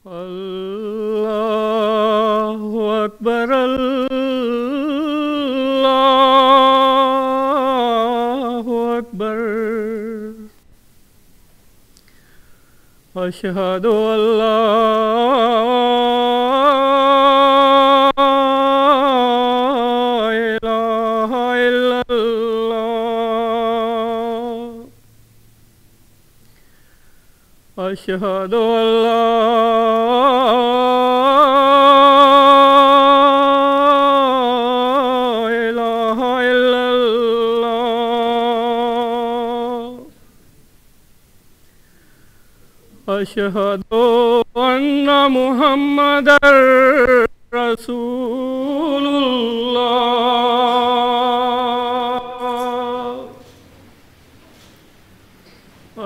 اللہ اکبر اللہ اکبر اشہد ان لا الہ الا اللہ اشہد ان لا الہ الا اللہ اشہد ان محمد رسول اللہ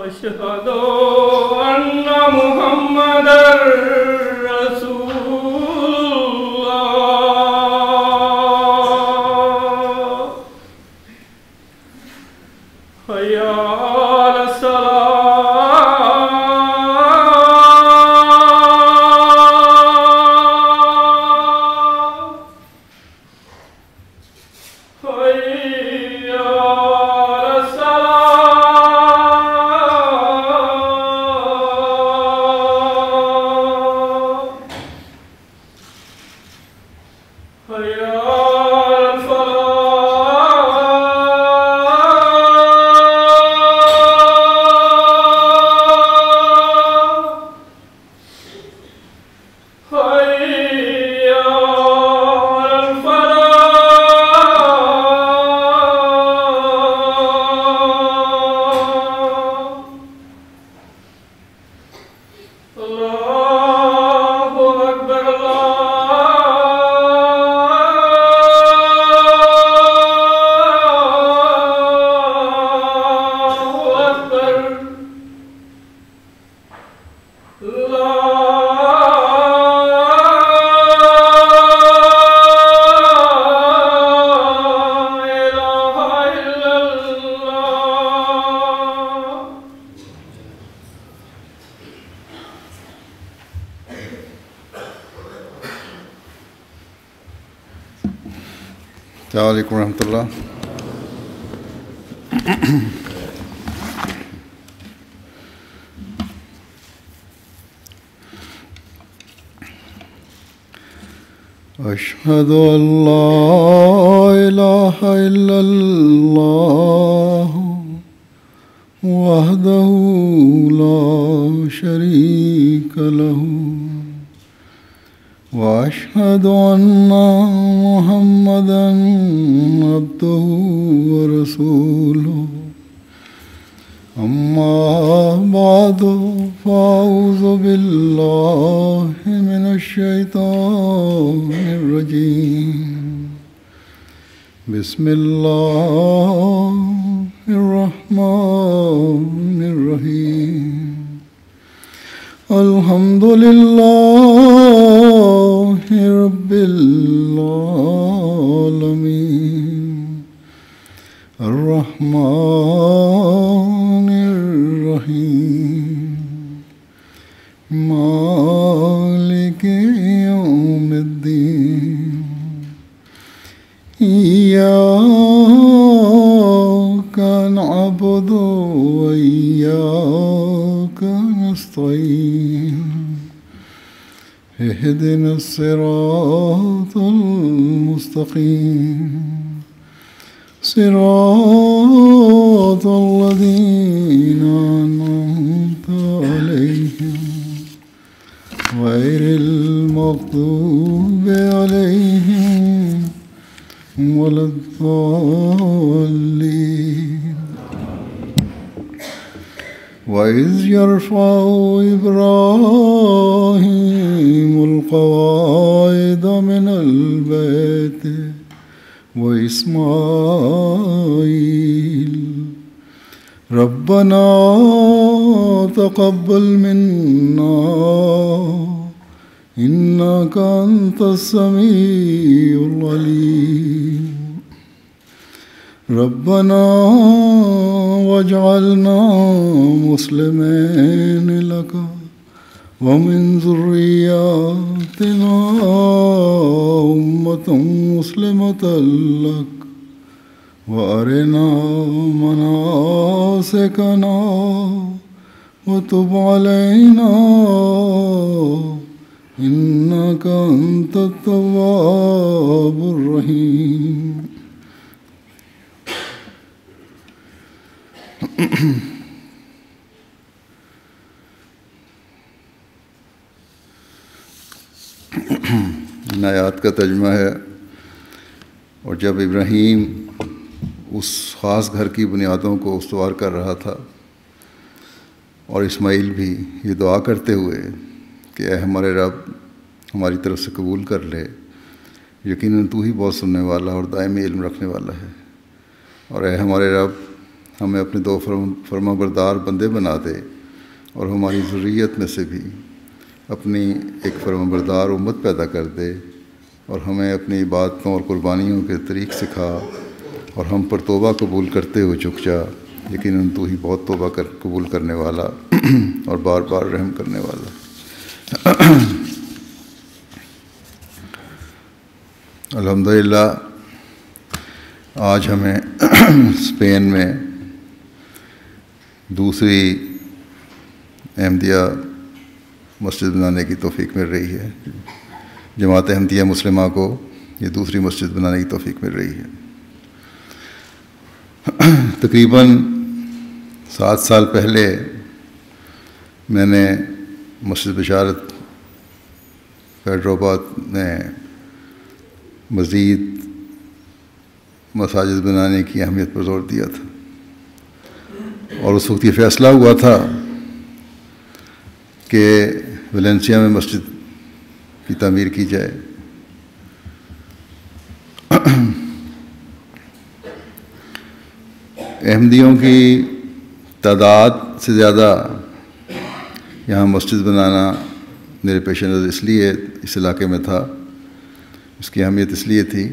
اشہد ان محمد رسول اللہ حی علی الصلاۃ حی السلام علیکم ورحمۃ اللہ. اشہد ان لا الہ الا اللہ وحدہ لا شریک لہ واشهد ان محمدا عبده ورسوله اما بعد فاعوذ بالله من الشیطان الرجیم بسم اللہ الرحمن الرحیم الحمد للہ رب العالمین الرحمن الرحیم مالک یوم الدین ایاک نعبد و ایاک نستعین اهدنا الصراط المستقيم صراط الذين أنعمت عليهم غير المغضوب عليهم ولا الضالين. وَإِذْ يَرْفَعُ إِبْرَاهِيمُ الْقَوَاعِدَ مِنَ الْبَيْتِ وَإِسْمَاعِيلُ رَبَّنَا تَقَبَّلْ مِنَّا إِنَّكَ أَنْتَ السَّمِيعُ الْعَلِيمُ ربنا واجعلنا مسلمين لك ومن ذرياتنا أمة مسلمة لك وأرنا مناسكنا وتب علينا إنك أنت التواب الرحيم. ان آیات کا ترجمہ ہے، اور جب ابراہیم اس خاص گھر کی بنیادوں کو استوار کر رہا تھا اور اسماعیل بھی یہ دعا کرتے ہوئے کہ اے ہمارے رب ہماری طرف سے قبول کر لے، یقیناً تو ہی بہت سننے والا اور دائمی علم رکھنے والا ہے، اور اے ہمارے رب ہمیں اپنے دو فرما بردار بندے بنا دے اور ہماری ذریت میں سے بھی اپنی ایک فرما بردار امت پیدا کر دے، اور ہمیں اپنی عبادتوں اور قربانیوں کے طریق سکھا، اور ہم پر توبہ قبول کرتے ہوئے جھک جا، یقیناً تو ہی بہت توبہ قبول کرنے والا اور بار بار رحم کرنے والا۔ الحمدللہ آج ہمیں اسپین میں دوسری احمدیہ مسجد بنانے کی توفیق مل رہی ہے۔ جماعت احمدیہ مسلمہ کو یہ دوسری مسجد بنانے کی توفیق مل رہی ہے۔ تقریباً 7 سال پہلے میں نے مسجد بشارت حیدرآباد میں مزید مساجد بنانے کی اہمیت پر زور دیا تھا، اور اس وقت یہ فیصلہ ہوا تھا کہ ویلنسیا میں مسجد کی تعمیر کی جائے۔ احمدیوں کی تعداد سے زیادہ یہاں مسجد بنانا میرے پیش نظر اس لیے اس علاقے میں تھا، اس کی اہمیت اس لیے تھی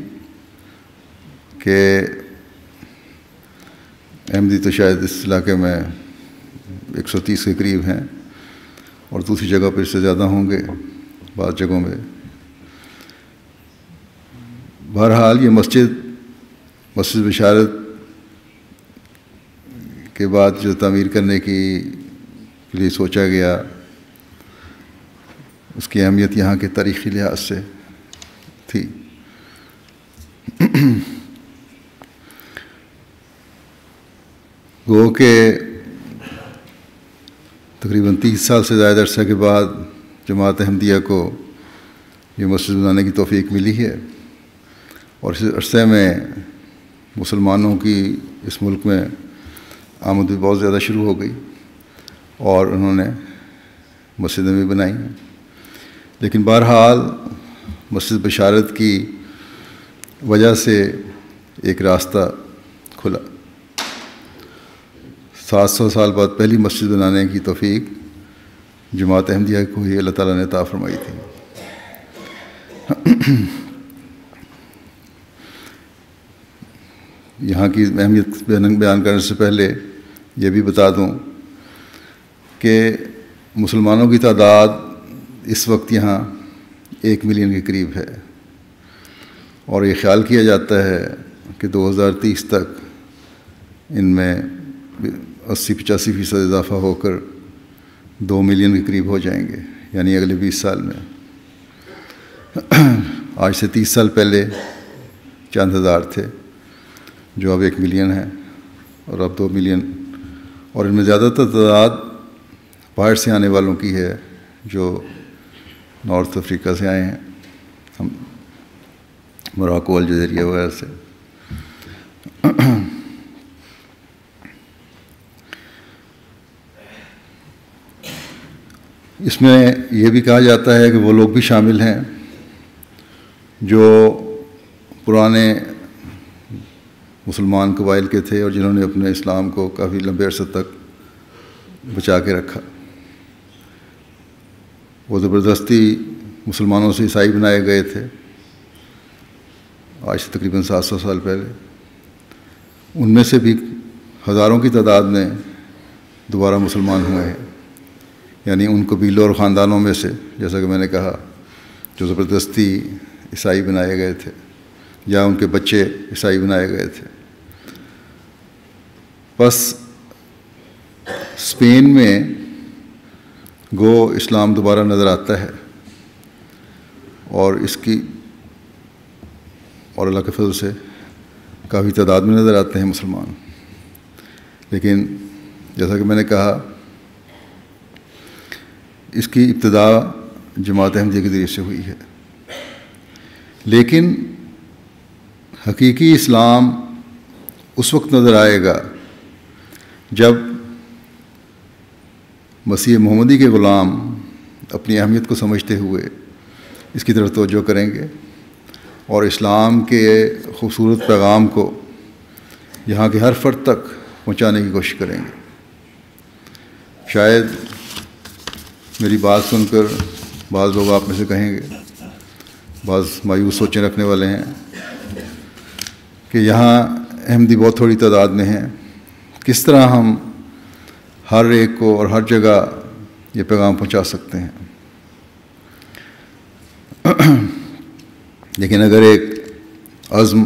کہ احمدی تو شاید اس علاقے میں 130 کے قریب ہیں، اور دوسری جگہ پر اس سے زیادہ ہوں گے بعض جگہوں میں۔ بہرحال یہ مسجد بشارت کے بعد جو تعمیر کرنے کے لیے سوچا گیا، اس کی اہمیت یہاں کے تاریخی لحاظ سے تھی۔ گو کہ تقریباً 30 سال سے زائد عرصہ کے بعد جماعت احمدیہ کو یہ مسجد بنانے کی توفیق ملی ہے، اور اس عرصے میں مسلمانوں کی اس ملک میں آمد بھی بہت زیادہ شروع ہو گئی، اور انہوں نے مسجدیں بھی بنائی ہیں۔ لیکن بہرحال مسجد بشارت کی وجہ سے ایک راستہ کھلا۔ 700 سال بعد پہلی مسجد بنانے کی توفیق جماعت احمدیہ کو ہی اللہ تعالیٰ نے عطا فرمائی تھی۔ یہاں کی اہمیت بیان کرنے سے پہلے یہ بھی بتا دوں کہ مسلمانوں کی تعداد اس وقت یہاں 1 ملین کے قریب ہے، اور یہ خیال کیا جاتا ہے کہ 2030 تک ان میں 80-85% اضافہ ہو کر 2 ملین کے قریب ہو جائیں گے، یعنی اگلے 20 سال میں۔ آج سے 30 سال پہلے چند ہزار تھے، جو اب 1 ملین ہیں، اور اب 2 ملین، اور ان میں زیادہ تر تعداد باہر سے آنے والوں کی ہے، جو نارتھ افریقہ سے آئے ہیں، ہم موراکو، الجزیرہ وغیرہ سے۔ اس میں یہ بھی کہا جاتا ہے کہ وہ لوگ بھی شامل ہیں جو پرانے مسلمان قبائل کے تھے، اور جنہوں نے اپنے اسلام کو کافی لمبے عرصے تک بچا کے رکھا۔ وہ زبردستی مسلمانوں سے عیسائی بنائے گئے تھے آج سے تقریباً 700 سال پہلے۔ ان میں سے بھی ہزاروں کی تعداد میں دوبارہ مسلمان ہوئے ہیں، یعنی ان قبیلوں اور خاندانوں میں سے، جیسا کہ میں نے کہا، جو زبردستی عیسائی بنائے گئے تھے یا ان کے بچے عیسائی بنائے گئے تھے۔ بس اسپین میں گو اسلام دوبارہ نظر آتا ہے، اور اس کی اور اللہ کے فضل سے کافی تعداد میں نظر آتے ہیں مسلمان۔ لیکن جیسا کہ میں نے کہا، اس کی ابتدا جماعت احمدیہ کے ذریعے سے ہوئی ہے، لیکن حقیقی اسلام اس وقت نظر آئے گا جب مسیح محمدی کے غلام اپنی اہمیت کو سمجھتے ہوئے اس کی طرف توجہ کریں گے اور اسلام کے خوبصورت پیغام کو یہاں کے ہر فرد تک پہنچانے کی کوشش کریں گے۔ شاید میری بات سن کر بعض لوگ آپ میں سے کہیں گے، بعض مایوس سوچیں رکھنے والے ہیں کہ یہاں احمدی بہت تھوڑی تعداد میں ہیں، کس طرح ہم ہر ایک کو اور ہر جگہ یہ پیغام پہنچا سکتے ہیں۔ لیکن اگر ایک عزم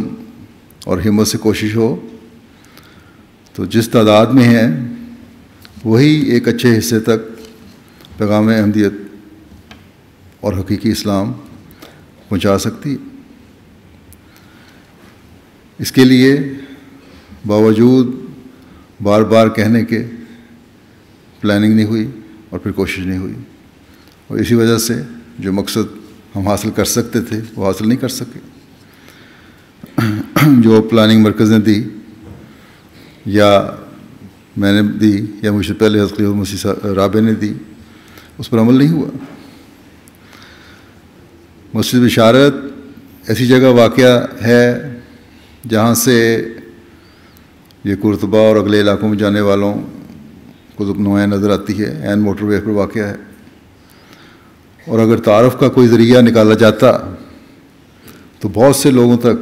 اور ہمت سے کوشش ہو تو جس تعداد میں ہے وہی ایک اچھے حصے تک پیغام احمدیت اور حقیقی اسلام پہنچا سکتی ہے۔ اس کے لیے باوجود بار بار کہنے کے پلاننگ نہیں ہوئی اور پھر کوشش نہیں ہوئی، اور اسی وجہ سے جو مقصد ہم حاصل کر سکتے تھے وہ حاصل نہیں کر سکے۔ جو پلاننگ مرکز نے دی یا میں نے دی یا مجھ سے پہلے حضرت مسیح رابع نے دی، اس پر عمل نہیں ہوا۔ مسجد بشارت ایسی جگہ واقع ہے جہاں سے یہ قرطبہ اور اگلے علاقوں میں جانے والوں کو نمایاں نظر آتی ہے، عین موٹر وے پر واقع ہے، اور اگر تعارف کا کوئی ذریعہ نکالا جاتا تو بہت سے لوگوں تک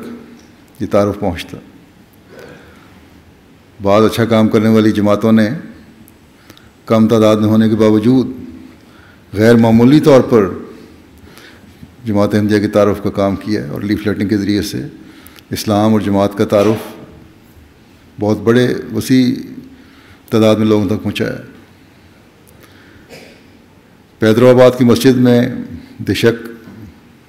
یہ تعارف پہنچتا۔ بعض اچھا کام کرنے والی جماعتوں نے کم تعداد میں ہونے کے باوجود غیر معمولی طور پر جماعت احمدیہ کے تعارف کا کام کیا ہے، اور لیفلیٹنگ کے ذریعے سے اسلام اور جماعت کا تعارف بہت بڑے وسیع تعداد میں لوگوں تک پہنچایا۔ حیدرآباد کی مسجد میں بے شک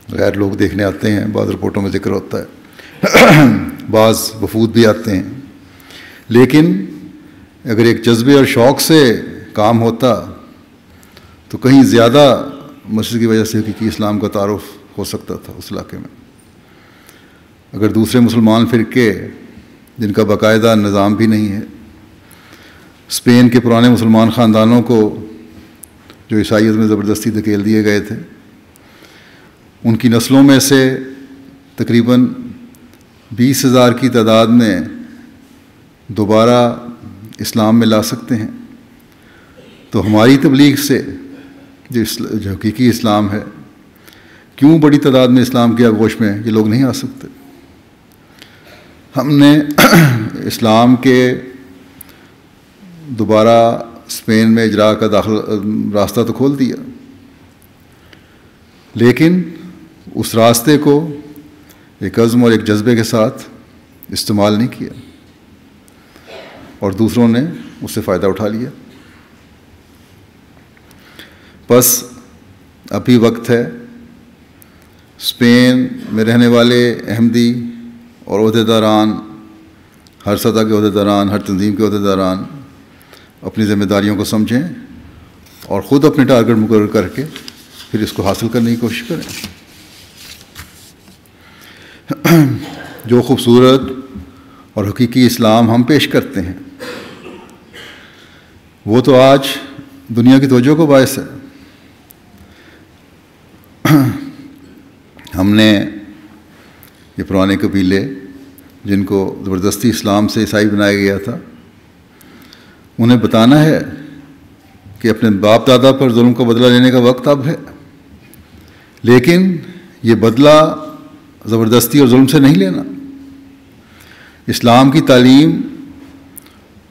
غیر لوگ دیکھنے آتے ہیں، بعض رپورٹوں میں ذکر ہوتا ہے، بعض وفود بھی آتے ہیں، لیکن اگر ایک جذبے اور شوق سے کام ہوتا تو کہیں زیادہ مسجد کی وجہ سے حقیقی اسلام کا تعارف ہو سکتا تھا اس علاقے میں۔ اگر دوسرے مسلمان فرقے جن کا باقاعدہ نظام بھی نہیں ہے، اسپین کے پرانے مسلمان خاندانوں کو جو عیسائیت میں زبردستی دھکیل دیے گئے تھے، ان کی نسلوں میں سے تقریباً 20,000 کی تعداد میں دوبارہ اسلام میں لا سکتے ہیں، تو ہماری تبلیغ سے جو حقیقی اسلام ہے، کیوں بڑی تعداد میں اسلام کی آغوش میں یہ لوگ نہیں آ سکتے؟ ہم نے اسلام کے دوبارہ اسپین میں اجراء کا راستہ تو کھول دیا، لیکن اس راستے کو ایک عزم اور ایک جذبے کے ساتھ استعمال نہیں کیا، اور دوسروں نے اس سے فائدہ اٹھا لیا۔ بس ابھی وقت ہے اسپین میں رہنے والے احمدی اور عہدیداران، ہر سطح کے عہدیداران، ہر تنظیم کے عہدیداران اپنی ذمہ داریوں کو سمجھیں اور خود اپنے ٹارگٹ مقرر کر کے پھر اس کو حاصل کرنے کی کوشش کریں۔ جو خوبصورت اور حقیقی اسلام ہم پیش کرتے ہیں وہ تو آج دنیا کی توجہ کو باعث ہے۔ ہم نے یہ پرانے قبیلے جن کو زبردستی اسلام سے عیسائی بنایا گیا تھا، انہیں بتانا ہے کہ اپنے باپ دادا پر ظلم کا بدلہ لینے کا وقت اب ہے، لیکن یہ بدلہ زبردستی اور ظلم سے نہیں لینا۔ اسلام کی تعلیم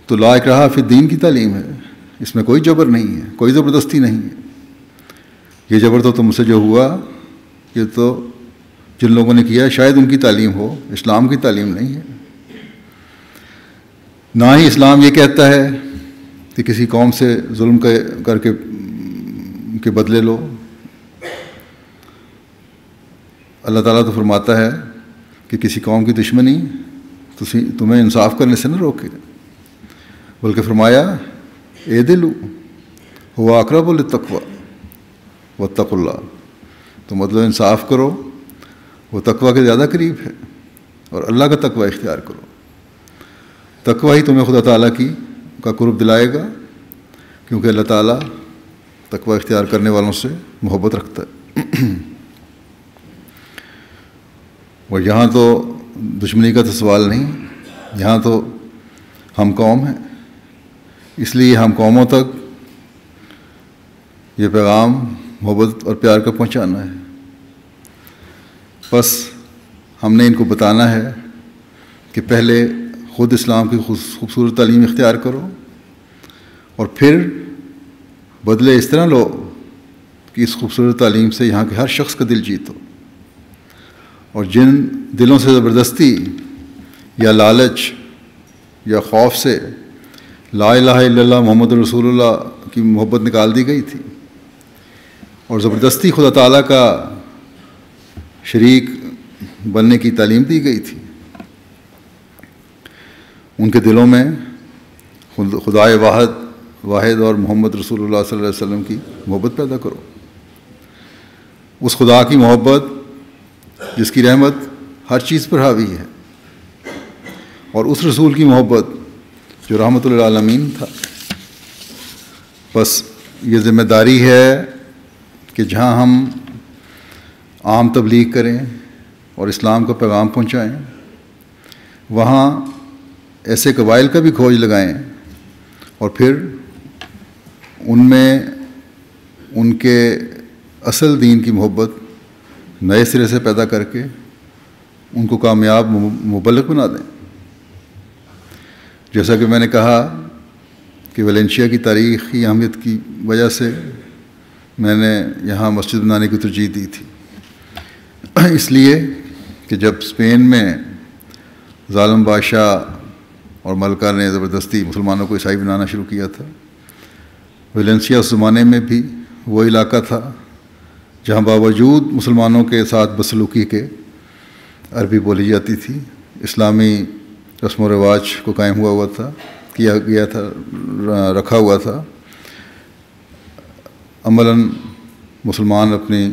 تو لا اکراہ فی الدین کی تعلیم ہے، اس میں کوئی جبر نہیں ہے، کوئی زبردستی نہیں ہے. یہ جبر تو تم سے جو ہوا یہ تو جن لوگوں نے کیا شاید ان کی تعلیم ہو، اسلام کی تعلیم نہیں ہے. نہ ہی اسلام یہ کہتا ہے کہ کسی قوم سے ظلم کر کے بدلے لو. اللہ تعالیٰ تو فرماتا ہے کہ کسی قوم کی دشمنی تمہیں انصاف کرنے سے نہ روکے، بلکہ فرمایا اعدلوا هو اقرب للتقوی واتقوا اللہ. تو مطلب انصاف کرو، وہ تقوی کے زیادہ قریب ہے، اور اللہ کا تقوی اختیار کرو. تقوی ہی تمہیں خدا تعالیٰ کا قرب دلائے گا، کیونکہ اللہ تعالیٰ تقوی اختیار کرنے والوں سے محبت رکھتا ہے. اور یہاں تو دشمنی کا تو سوال نہیں، یہاں تو ہم قوم ہیں، اس لیے ہم قوموں تک یہ پیغام محبت اور پیار کا پہنچانا ہے. بس ہم نے ان کو بتانا ہے کہ پہلے خود اسلام کی خوبصورت تعلیم اختیار کرو، اور پھر بدلے اس طرح لو کہ اس خوبصورت تعلیم سے یہاں کے ہر شخص کا دل جیتو. اور جن دلوں سے زبردستی یا لالچ یا خوف سے لا الہ الا اللہ محمد رسول اللہ کی محبت نکال دی گئی تھی، اور زبردستی خدا تعالیٰ کا شریک بننے کی تعلیم دی گئی تھی، ان کے دلوں میں خدائے واحد اور محمد رسول اللہ صلی اللہ علیہ وسلم کی محبت پیدا کرو. اس خدا کی محبت جس کی رحمت ہر چیز پر حاوی ہے، اور اس رسول کی محبت جو رحمت للعالمین تھا. بس یہ ذمہ داری ہے کہ جہاں ہم عام تبلیغ کریں اور اسلام کا پیغام پہنچائیں، وہاں ایسے قبائل کا بھی کھوج لگائیں، اور پھر ان میں ان کے اصل دین کی محبت نئے سرے سے پیدا کر کے ان کو کامیاب مبلغ بنا دیں. جیسا کہ میں نے کہا کہ ویلنسیا کی تاریخی اہمیت کی وجہ سے میں نے یہاں مسجد بنانے کی ترجیح دی تھی، اس لیے کہ جب اسپین میں ظالم بادشاہ اور ملکہ نے زبردستی مسلمانوں کو عیسائی بنانا شروع کیا تھا، ویلنسیا اس زمانے میں بھی وہ علاقہ تھا جہاں باوجود مسلمانوں کے ساتھ بدسلوکی کے عربی بولی جاتی تھی. اسلامی رسم و رواج کو قائم کیا گیا تھا، رکھا ہوا تھا. عملاً مسلمان اپنی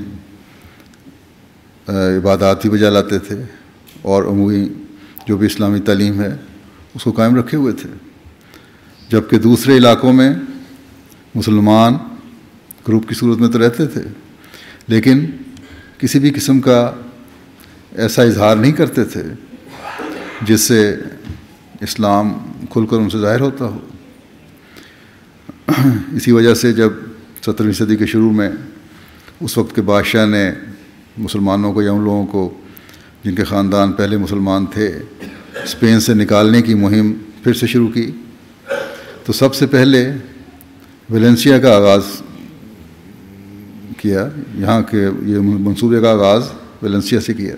عبادات بھی بجا لاتے تھے، اور عمومی جو بھی اسلامی تعلیم ہے اس کو قائم رکھے ہوئے تھے، جبکہ دوسرے علاقوں میں مسلمان گروپ کی صورت میں تو رہتے تھے، لیکن کسی بھی قسم کا ایسا اظہار نہیں کرتے تھے جس سے اسلام کھل کر ان سے ظاہر ہوتا ہو. اسی وجہ سے جب 17ویں صدی کے شروع میں اس وقت کے بادشاہ نے مسلمانوں کو یا ان لوگوں کو جن کے خاندان پہلے مسلمان تھے اسپین سے نکالنے کی مہم پھر سے شروع کی، تو سب سے پہلے ویلنسیا کا آغاز کیا. یہاں کے یہ منصوبے کا آغاز ویلنسیا سے کیا،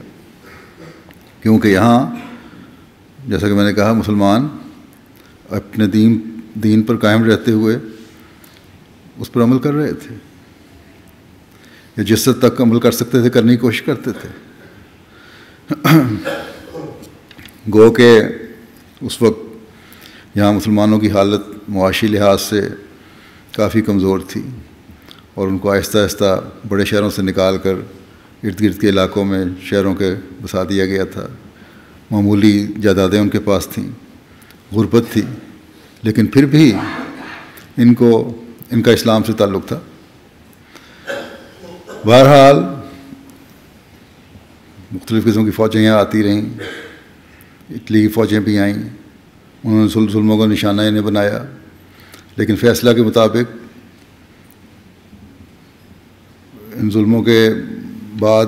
کیونکہ یہاں جیسا کہ میں نے کہا مسلمان اپنے دین پر قائم رہتے ہوئے اس پر عمل کر رہے تھے، یا جس حد تک عمل کر سکتے تھے کرنے کی کوشش کرتے تھے. گو کہ اس وقت یہاں مسلمانوں کی حالت معاشی لحاظ سے کافی کمزور تھی، اور ان کو آہستہ آہستہ بڑے شہروں سے نکال کر ارد گرد کے علاقوں میں شہروں کے بسا دیا گیا تھا. معمولی جائیدادیں ان کے پاس تھیں، غربت تھی، لیکن پھر بھی ان کا اسلام سے تعلق تھا. بہرحال مختلف قسم کی فوجیں یہاں آتی رہیں، اٹلی کی فوجیں بھی آئیں، انہوں نے ظلموں کو نشانہ انہیں بنایا، لیکن فیصلہ کے مطابق ان ظلموں کے بعد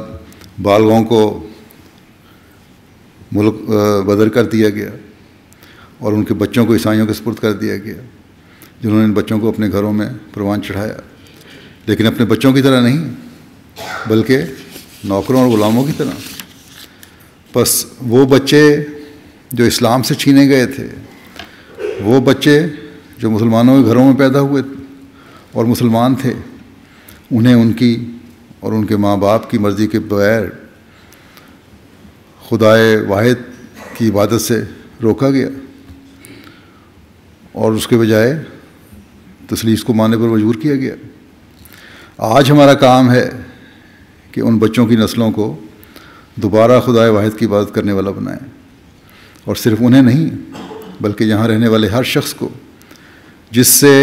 بالغوں کو ملک بدر کر دیا گیا، اور ان کے بچوں کو عیسائیوں کے سپرد کر دیا گیا. جنہوں نے ان بچوں کو اپنے گھروں میں پروان چڑھایا، لیکن اپنے بچوں کی طرح نہیں بلکہ نوکروں اور غلاموں کی طرح۔ پس وہ بچے جو اسلام سے چھینے گئے تھے، وہ بچے جو مسلمانوں کے گھروں میں پیدا ہوئے اور مسلمان تھے، انہیں ان کی اور ان کے ماں باپ کی مرضی کے بغیر خدائے واحد کی عبادت سے روکا گیا اور اس کے بجائے تثلیث کو ماننے پر مجبور کیا گیا۔ آج ہمارا کام ہے کہ ان بچوں کی نسلوں کو دوبارہ خدائے واحد کی عبادت کرنے والا بنائیں، اور صرف انہیں نہیں بلکہ یہاں رہنے والے ہر شخص کو، جس سے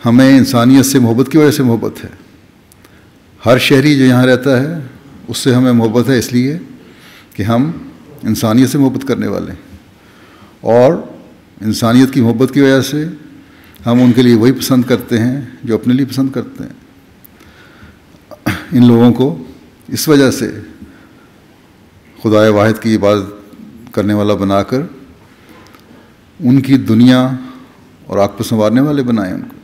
ہمیں انسانیت سے محبت کی وجہ سے محبت ہے۔ ہر شہری جو یہاں رہتا ہے اس سے ہمیں محبت ہے اس لیے کہ ہم انسانیت سے محبت کرنے والے ہیں، اور انسانیت کی محبت کی وجہ سے ہم ان کے لیے وہی پسند کرتے ہیں جو اپنے لیے پسند کرتے ہیں۔ ان لوگوں کو اس وجہ سے خدائے واحد کی عبادت کرنے والا بنا کر ان کی دنیا اور آگ پر سنوارنے والے بنائیں ان کو،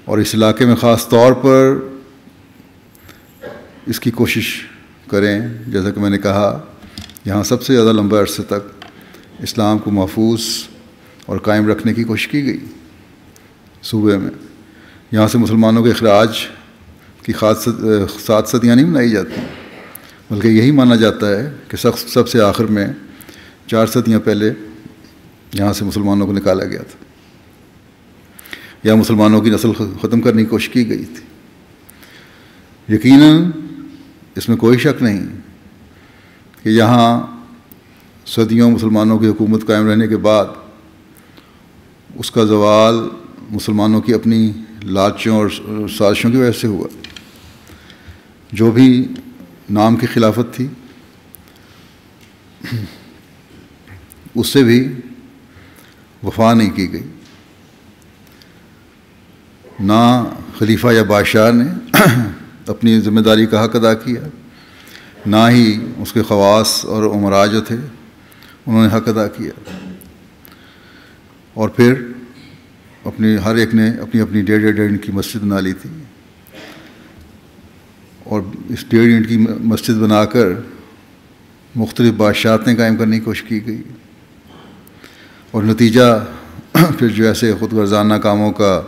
اور اس علاقے میں خاص طور پر اس کی کوشش کریں۔ جیسا کہ میں نے کہا، یہاں سب سے زیادہ لمبے عرصے تک اسلام کو محفوظ اور قائم رکھنے کی کوشش کی گئی صوبے میں۔ یہاں سے مسلمانوں کے اخراج کی 7 صدیاں نہیں منائی جاتی، بلکہ یہی مانا جاتا ہے کہ سب سے آخر میں 4 صدیاں پہلے یہاں سے مسلمانوں کو نکالا گیا تھا، یا مسلمانوں کی نسل ختم کرنے کی کوشش کی گئی تھی۔ یقیناً اس میں کوئی شک نہیں کہ یہاں صدیوں مسلمانوں کی حکومت قائم رہنے کے بعد اس کا زوال مسلمانوں کی اپنی لالچوں اور سازشوں کی وجہ سے ہوا۔ جو بھی نام کی خلافت تھی اس سے بھی وفا نہیں کی گئی، نہ خلیفہ یا بادشاہ نے اپنی ذمہ داری کا حق ادا کیا، نہ ہی اس کے خواص اور امراء جو تھے انہوں نے حق ادا کیا، اور پھر ہر ایک نے اپنی 1.5 اینٹ کی مسجد بنا لی تھی، اور اس 1.5 اینٹ کی مسجد بنا کر مختلف بادشاہتیں قائم کرنے کی کوشش کی گئی، اور نتیجہ پھر جو ایسے خود غرضانہ کاموں کا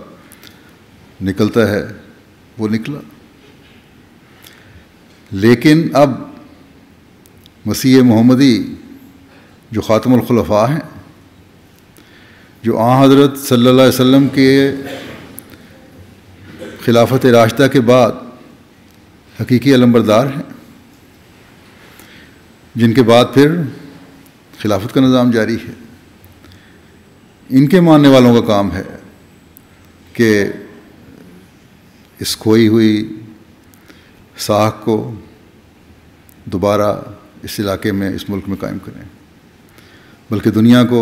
نکلتا ہے وہ نکلا۔ لیکن اب مسیح محمدی جو خاتم الخلفاء ہیں، جو آن حضرت صلی اللہ علیہ وسلم کے خلافت راشدہ کے بعد حقیقی علمبردار ہیں، جن کے بعد پھر خلافت کا نظام جاری ہے، ان کے ماننے والوں کا کام ہے کہ اس کھوئی ہوئی ساکھ کو دوبارہ اس علاقے میں، اس ملک میں قائم کریں، بلکہ دنیا کو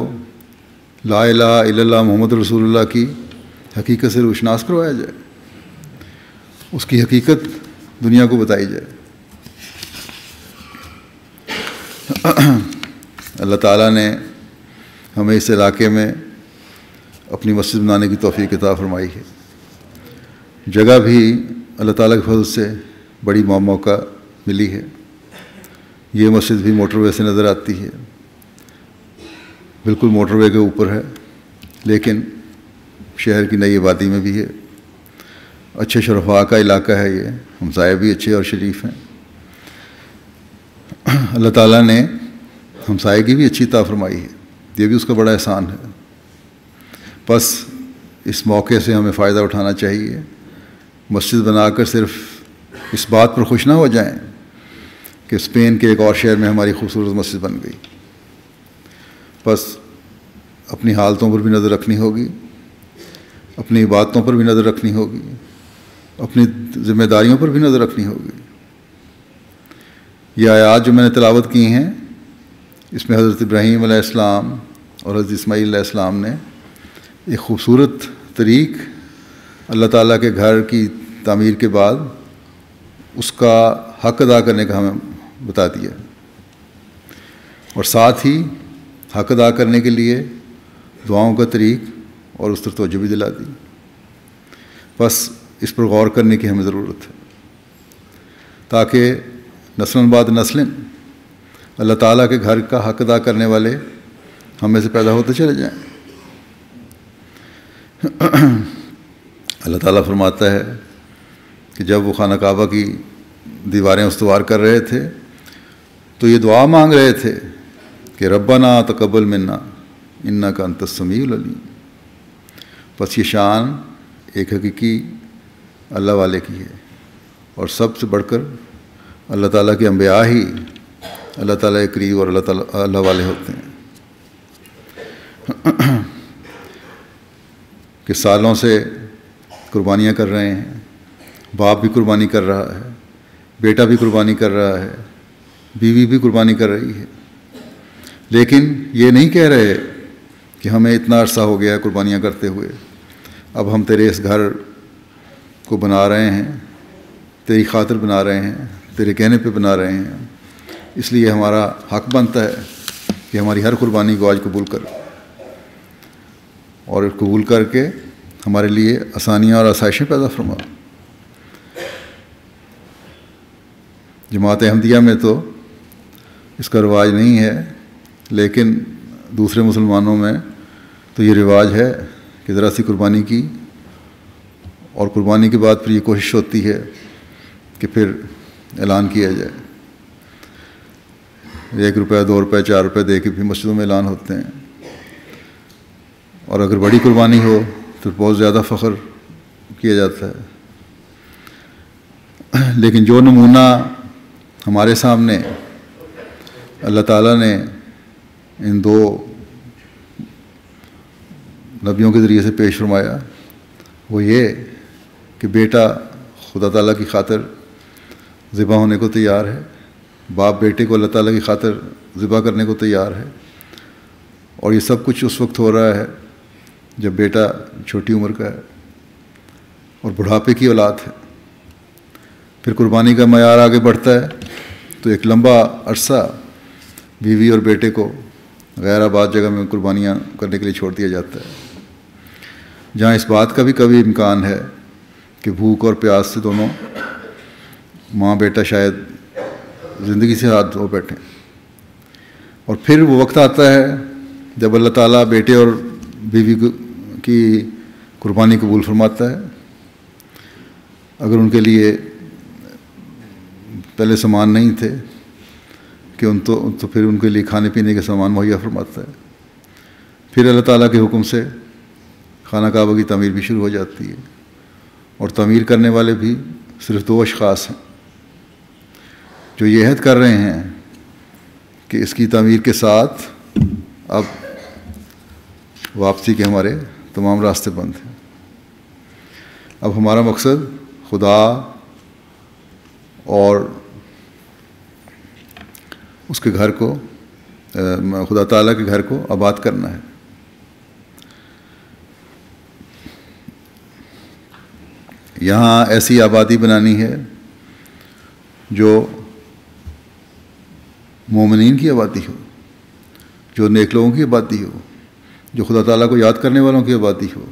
لا الہ الا اللہ محمد رسول اللہ کی حقیقت سے روشناس کروایا جائے، اس کی حقیقت دنیا کو بتائی جائے۔ اللہ تعالیٰ نے ہمیں اس علاقے میں اپنی مسجد بنانے کی توفیق عطا فرمائی ہے۔ جگہ بھی اللہ تعالیٰ کے فضل سے بڑی موقع ملی ہے۔ یہ مسجد بھی موٹر وے سے نظر آتی ہے، بالکل موٹر وے کے اوپر ہے، لیکن شہر کی نئی آبادی میں بھی ہے۔ اچھے شرفاء کا علاقہ ہے یہ، ہمسائے بھی اچھے اور شریف ہیں۔ اللہ تعالیٰ نے ہمسائے کی بھی اچھی عطا فرمائی ہے، یہ بھی اس کا بڑا احسان ہے۔ بس اس موقع سے ہمیں فائدہ اٹھانا چاہیے، مسجد بنا کر صرف اس بات پر خوش نہ ہو جائیں کہ اسپین کے ایک اور شہر میں ہماری خوبصورت مسجد بن گئی۔ بس اپنی حالتوں پر بھی نظر رکھنی ہوگی، اپنی عبادتوں پر بھی نظر رکھنی ہوگی، اپنی ذمہ داریوں پر بھی نظر رکھنی ہوگی۔ یہ آیات جو میں نے تلاوت کی ہیں، اس میں حضرت ابراہیم علیہ السلام اور حضرت اسماعیل علیہ السلام نے ایک خوبصورت طریق اللہ تعالیٰ کے گھر کی تعمیر کے بعد اس کا حق ادا کرنے کا ہمیں بتا دیا، اور ساتھ ہی حق ادا کرنے کے لیے دعاؤں کا طریق اور اس طرف توجہ بھی دلا دی. بس اس پر غور کرنے کی ہمیں ضرورت ہے تاکہ نسلاً بعد نسلیں اللہ تعالیٰ کے گھر کا حق ادا کرنے والے ہم میں سے پیدا ہوتے چلے جائیں. اللہ تعالیٰ فرماتا ہے کہ جب وہ خانہ کعبہ کی دیواریں استوار کر رہے تھے تو یہ دعا مانگ رہے تھے کہ ربنا تقبل منا انک انت السمیع العلیم. بس یہ شان ایک حقیقی اللہ والے کی ہے، اور سب سے بڑھ کر اللہ تعالیٰ کے انبیاء ہی اللہ تعالیٰ کے قریب اور اللہ والے ہوتے ہیں. کہ سالوں سے قربانیاں کر رہے ہیں، باپ بھی قربانی کر رہا ہے، بیٹا بھی قربانی کر رہا ہے، بیوی بھی قربانی کر رہی ہے، لیکن یہ نہیں کہہ رہے کہ ہمیں اتنا عرصہ ہو گیا قربانیاں کرتے ہوئے، اب ہم تیرے اس گھر کو بنا رہے ہیں، تیری خاطر بنا رہے ہیں، تیرے کہنے پہ بنا رہے ہیں، اس لیے ہمارا حق بنتا ہے کہ ہماری ہر قربانی کو آج قبول کر، اور قبول کر کے ہمارے لیے آسانیاں اور آسائشیں پیدا فرما. جماعت احمدیہ میں تو اس کا رواج نہیں ہے، لیکن دوسرے مسلمانوں میں تو یہ رواج ہے کہ ذرا سی قربانی کی، اور قربانی کے بعد پھر یہ کوشش ہوتی ہے کہ پھر اعلان کیا جائے. 1 روپے 2 روپے 4 روپے دے کے بھی مسجدوں میں اعلان ہوتے ہیں، اور اگر بڑی قربانی ہو تو بہت زیادہ فخر کیا جاتا ہے. لیکن جو نمونہ ہمارے سامنے اللہ تعالیٰ نے ان 2 نبیوں کے ذریعے سے پیش فرمایا وہ یہ کہ بیٹا خدا تعالیٰ کی خاطر ذبح ہونے کو تیار ہے، باپ بیٹے کو اللہ تعالیٰ کی خاطر ذبح کرنے کو تیار ہے، اور یہ سب کچھ اس وقت ہو رہا ہے جب بیٹا چھوٹی عمر کا ہے اور بڑھاپے کی اولاد ہے. پھر قربانی کا معیار آگے بڑھتا ہے تو ایک لمبا عرصہ بیوی اور بیٹے کو غیر آباد جگہ میں قربانیاں کرنے کے لیے چھوڑ دیا جاتا ہے، جہاں اس بات کا بھی کبھی امکان ہے کہ بھوک اور پیاس سے دونوں ماں بیٹا شاید زندگی سے ہاتھ دھو بیٹھیں. اور پھر وہ وقت آتا ہے جب اللہ تعالیٰ بیٹے اور بیوی کی قربانی قبول فرماتا ہے. اگر ان کے لیے پہلے سامان نہیں تھے کہ تو پھر ان کے لیے کھانے پینے کے سامان مہیا فرماتا ہے. پھر اللہ تعالیٰ کے حکم سے خانہ کعبہ کی تعمیر بھی شروع ہو جاتی ہے، اور تعمیر کرنے والے بھی صرف 2 اشخاص ہیں جو یہ عہد کر رہے ہیں کہ اس کی تعمیر کے ساتھ اب واپسی کے ہمارے تمام راستے بند ہیں. اب ہمارا مقصد خدا اور اس کے گھر کو خدا تعالیٰ کے گھر کو آباد کرنا ہے. یہاں ایسی آبادی بنانی ہے جو مومنین کی آبادی ہو، جو نیک لوگوں کی آبادی ہو، جو خدا تعالیٰ کو یاد کرنے والوں کی آبادی ہو،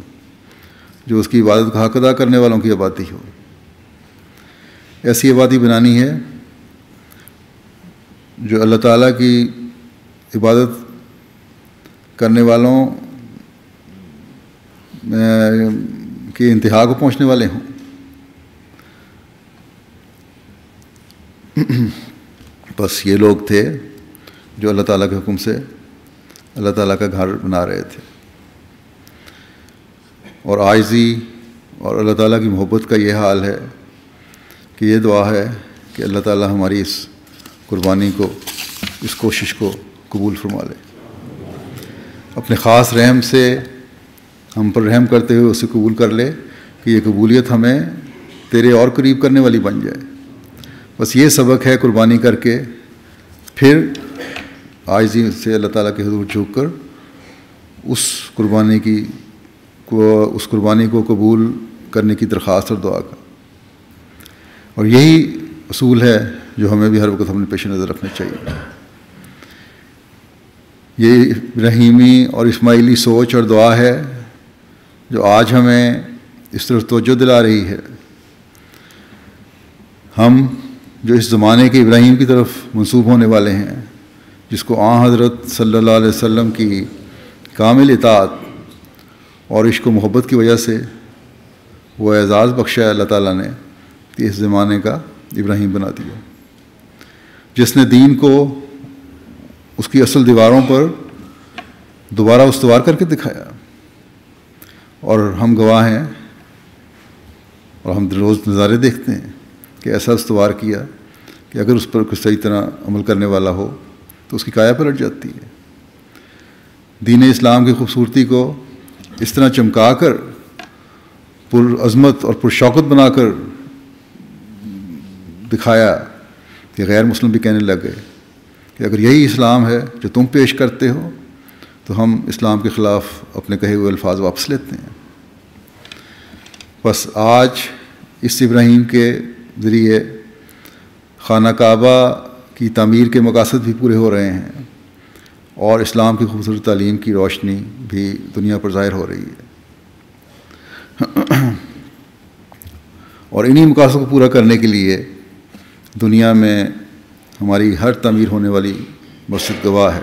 جو اس کی عبادت کا حق ادا کرنے والوں کی آبادی ہو. ایسی آبادی بنانی ہے جو اللہ تعالیٰ کی عبادت کرنے والوں کی انتہا کو پہنچنے والے ہوں. بس یہ لوگ تھے جو اللہ تعالیٰ کے حکم سے اللہ تعالیٰ کا گھر بنا رہے تھے، اور عاجزی اور اللہ تعالیٰ کی محبت کا یہ حال ہے کہ یہ دعا ہے کہ اللہ تعالیٰ ہماری اس قربانی کو، اس کوشش کو قبول فرما لے. اپنے خاص رحم سے ہم پر رحم کرتے ہوئے اسے قبول کر لے کہ یہ قبولیت ہمیں تیرے اور قریب کرنے والی بن جائے. بس یہ سبق ہے قربانی کر کے پھر عاجزی سے اللہ تعالیٰ کے حضور جھک کر اس قربانی کو قبول کرنے کی درخواست اور دعا کا. اور یہی اصول ہے جو ہمیں بھی ہر وقت اپنے پیش نظر رکھنا چاہیے. یہ ابراہیمی اور اسماعیلی سوچ اور دعا ہے جو آج ہمیں اس طرف توجہ دلا رہی ہے. ہم جو اس زمانے کے ابراہیم کی طرف منسوب ہونے والے ہیں، جس کو آن حضرت صلی اللہ علیہ وسلم کی کامل اطاعت اور عشق و محبت کی وجہ سے وہ اعزاز بخشا ہے اللہ تعالیٰ نے کہ اس زمانے کا ابراہیم بنا دیا، جس نے دین کو اس کی اصل دیواروں پر دوبارہ استوار کر کے دکھایا. اور ہم گواہ ہیں اور ہم روز نظارے دیکھتے ہیں کہ ایسا استوار کیا کہ اگر اس پر کچھ صحیح طرح عمل کرنے والا ہو تو اس کی کایا پلٹ جاتی ہے. دین اسلام کی خوبصورتی کو اس طرح چمکا کر پر عظمت اور پر شوکت بنا کر دکھایا کہ غیر مسلم بھی کہنے لگ گئے کہ اگر یہی اسلام ہے جو تم پیش کرتے ہو تو ہم اسلام کے خلاف اپنے کہے ہوئے الفاظ واپس لیتے ہیں. بس آج اس ابراہیم کے ذریعے خانہ کعبہ کی تعمیر کے مقاصد بھی پورے ہو رہے ہیں اور اسلام کی خوبصورت تعلیم کی روشنی بھی دنیا پر ظاہر ہو رہی ہے. اور انہی مقاصد کو پورا کرنے کے لیے دنیا میں ہماری ہر تعمیر ہونے والی مسجد گواہ ہے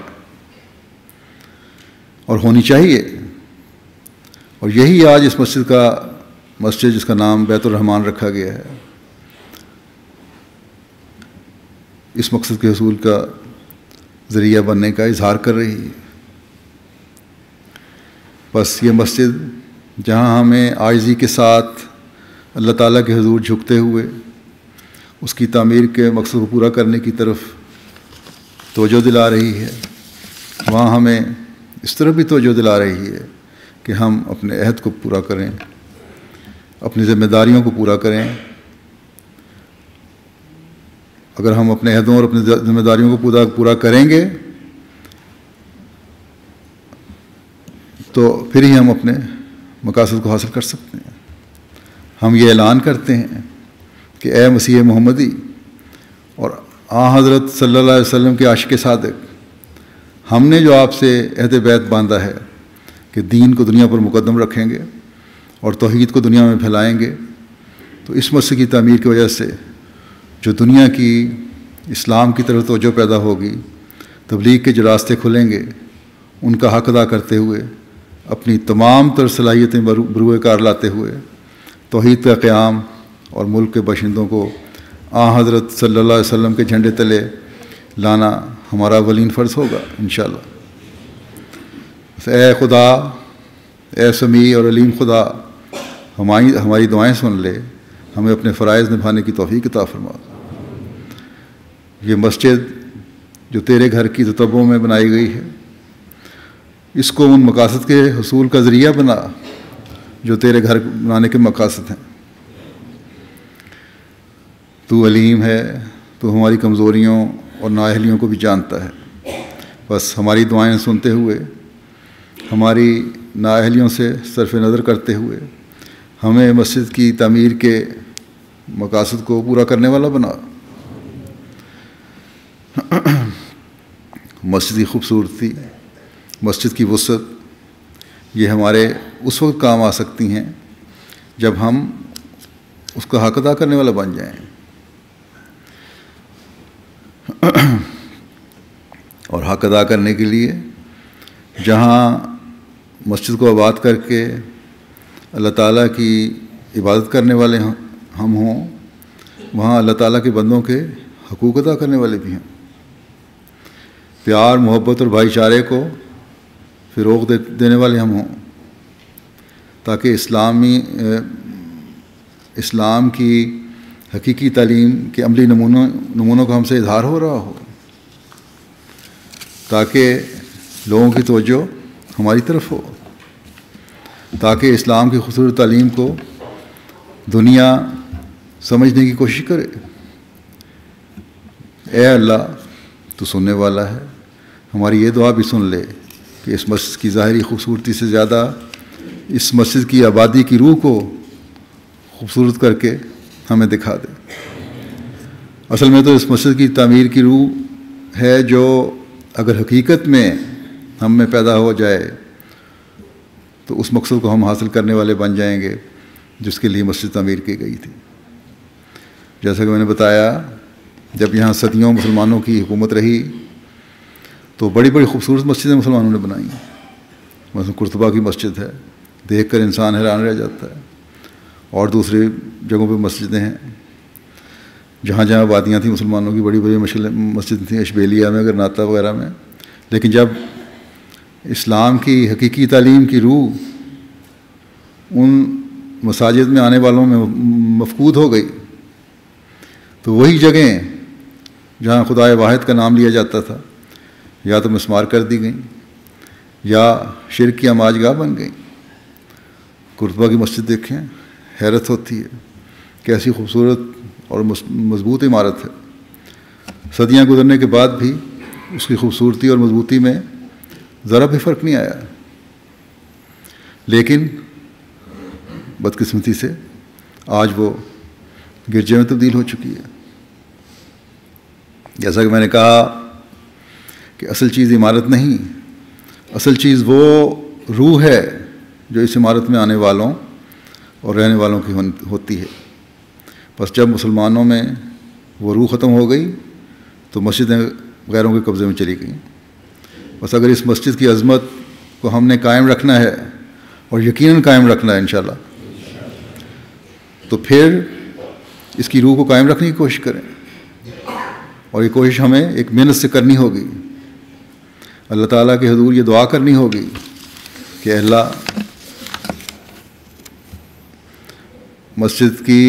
اور ہونی چاہیے. اور یہی آج اس مسجد جس کا نام بیت الرحمن رکھا گیا ہے، اس مقصد کے حصول کا ذریعہ بننے کا اظہار کر رہی ہے. بس یہ مسجد جہاں ہمیں عاجزی کے ساتھ اللہ تعالیٰ کے حضور جھکتے ہوئے اس کی تعمیر کے مقصد کو پورا کرنے کی طرف توجہ دلا رہی ہے، وہاں ہمیں اس طرح بھی توجہ دلا رہی ہے کہ ہم اپنے عہد کو پورا کریں، اپنی ذمہ داریوں کو پورا کریں. اگر ہم اپنے عہدوں اور اپنی ذمہ داریوں کو پورا کریں گے تو پھر ہی ہم اپنے مقاصد کو حاصل کر سکتے ہیں. ہم یہ اعلان کرتے ہیں کہ اے مسیح محمدی اور آن حضرت صلی اللہ علیہ وسلم کے عاشق صادق، ہم نے جو آپ سے عہد بیعت باندھا ہے کہ دین کو دنیا پر مقدم رکھیں گے اور توحید کو دنیا میں پھیلائیں گے، تو اس مسجد کی تعمیر کی وجہ سے جو دنیا کی اسلام کی طرف توجہ پیدا ہوگی، تبلیغ کے جو راستے کھلیں گے، ان کا حق ادا کرتے ہوئے اپنی تمام تر صلاحیتیں بروئے کار لاتے ہوئے توحید کا قیام اور ملک کے باشندوں کو آن حضرت صلی اللہ علیہ وسلم کے جھنڈے تلے لانا ہمارا اولین فرض ہوگا انشاءاللہ. اے خدا، اے سمیع اور علیم خدا، ہماری دعائیں سن لے، ہمیں اپنے فرائض نبھانے کی توفیق عطا فرما. یہ مسجد جو تیرے گھر کی تتبع میں بنائی گئی ہے، اس کو ان مقاصد کے حصول کا ذریعہ بنا جو تیرے گھر بنانے کے مقاصد ہیں. تو علیم ہے، تو ہماری کمزوریوں اور نااہلیوں کو بھی جانتا ہے. بس ہماری دعائیں سنتے ہوئے، ہماری نااہلیوں سے صرف نظر کرتے ہوئے ہمیں مسجد کی تعمیر کے مقاصد کو پورا کرنے والا بنا. مسجد کی خوبصورتی، مسجد کی وسعت، یہ ہمارے اس وقت کام آ سکتی ہیں جب ہم اس کا حق ادا کرنے والا بن جائیں. اور حق ادا کرنے کے لیے جہاں مسجد کو آباد کر کے اللہ تعالیٰ کی عبادت کرنے والے ہم ہوں، وہاں اللہ تعالیٰ کے بندوں کے حقوق ادا کرنے والے بھی ہیں. پیار، محبت اور بھائی چارے کو فروغ دینے والے ہم ہوں، تاکہ اسلام کی حقیقی تعلیم کے عملی نمونوں کا ہم سے اظہار ہو رہا ہو، تاکہ لوگوں کی توجہ ہماری طرف ہو، تاکہ اسلام کی خوبصورت تعلیم کو دنیا سمجھنے کی کوشش کرے. اے اللہ، تو سننے والا ہے، ہماری یہ دعا بھی سن لے کہ اس مسجد کی ظاہری خوبصورتی سے زیادہ اس مسجد کی آبادی کی روح کو خوبصورت کر کے ہمیں دکھا دے. اصل میں تو اس مسجد کی تعمیر کی روح ہے جو اگر حقیقت میں ہم میں پیدا ہو جائے تو اس مقصد کو ہم حاصل کرنے والے بن جائیں گے جس کے لیے مسجد تعمیر کی گئی تھی۔ جیسا کہ میں نے بتایا، جب یہاں صدیوں مسلمانوں کی حکومت رہی تو بڑی بڑی خوبصورت مسجدیں مسلمانوں نے بنائیں، مثلا قرطبہ کی مسجد ہے، دیکھ کر انسان حیران رہ جاتا ہے، اور دوسری جگہوں پہ مسجدیں ہیں، جہاں جہاں وادیاں تھیں مسلمانوں کی بڑی بڑی مسجد تھیں، اشبیلیہ میں، گرناطہ وغیرہ میں۔ لیکن جب اسلام کی حقیقی تعلیم کی روح ان مساجد میں آنے والوں میں مفقود ہو گئی تو وہی جگہیں جہاں خدائے واحد کا نام لیا جاتا تھا یا تو مسمار کر دی گئیں یا شرک کی آماج گاہ بن گئیں۔ قرطبہ کی مسجد دیکھیں، حیرت ہوتی ہے، کیسی خوبصورت اور مضبوط عمارت ہے۔ صدیاں گزرنے کے بعد بھی اس کی خوبصورتی اور مضبوطی میں ذرا بھی فرق نہیں آیا، لیکن بدقسمتی سے آج وہ گرجے میں تبدیل ہو چکی ہے۔ جیسا کہ میں نے کہا کہ اصل چیز عمارت نہیں، اصل چیز وہ روح ہے جو اس عمارت میں آنے والوں اور رہنے والوں کی ہوتی ہے۔ بس جب مسلمانوں میں وہ روح ختم ہو گئی تو مسجدیں غیروں کے قبضے میں چلی گئیں۔ بس اگر اس مسجد کی عظمت کو ہم نے قائم رکھنا ہے، اور یقیناً قائم رکھنا ہے انشاءاللہ، تو پھر اس کی روح کو قائم رکھنے کی کوشش کریں، اور یہ کوشش ہمیں ایک محنت سے کرنی ہوگی۔ اللہ تعالیٰ کے حضور یہ دعا کرنی ہوگی کہ اللہ مسجد کی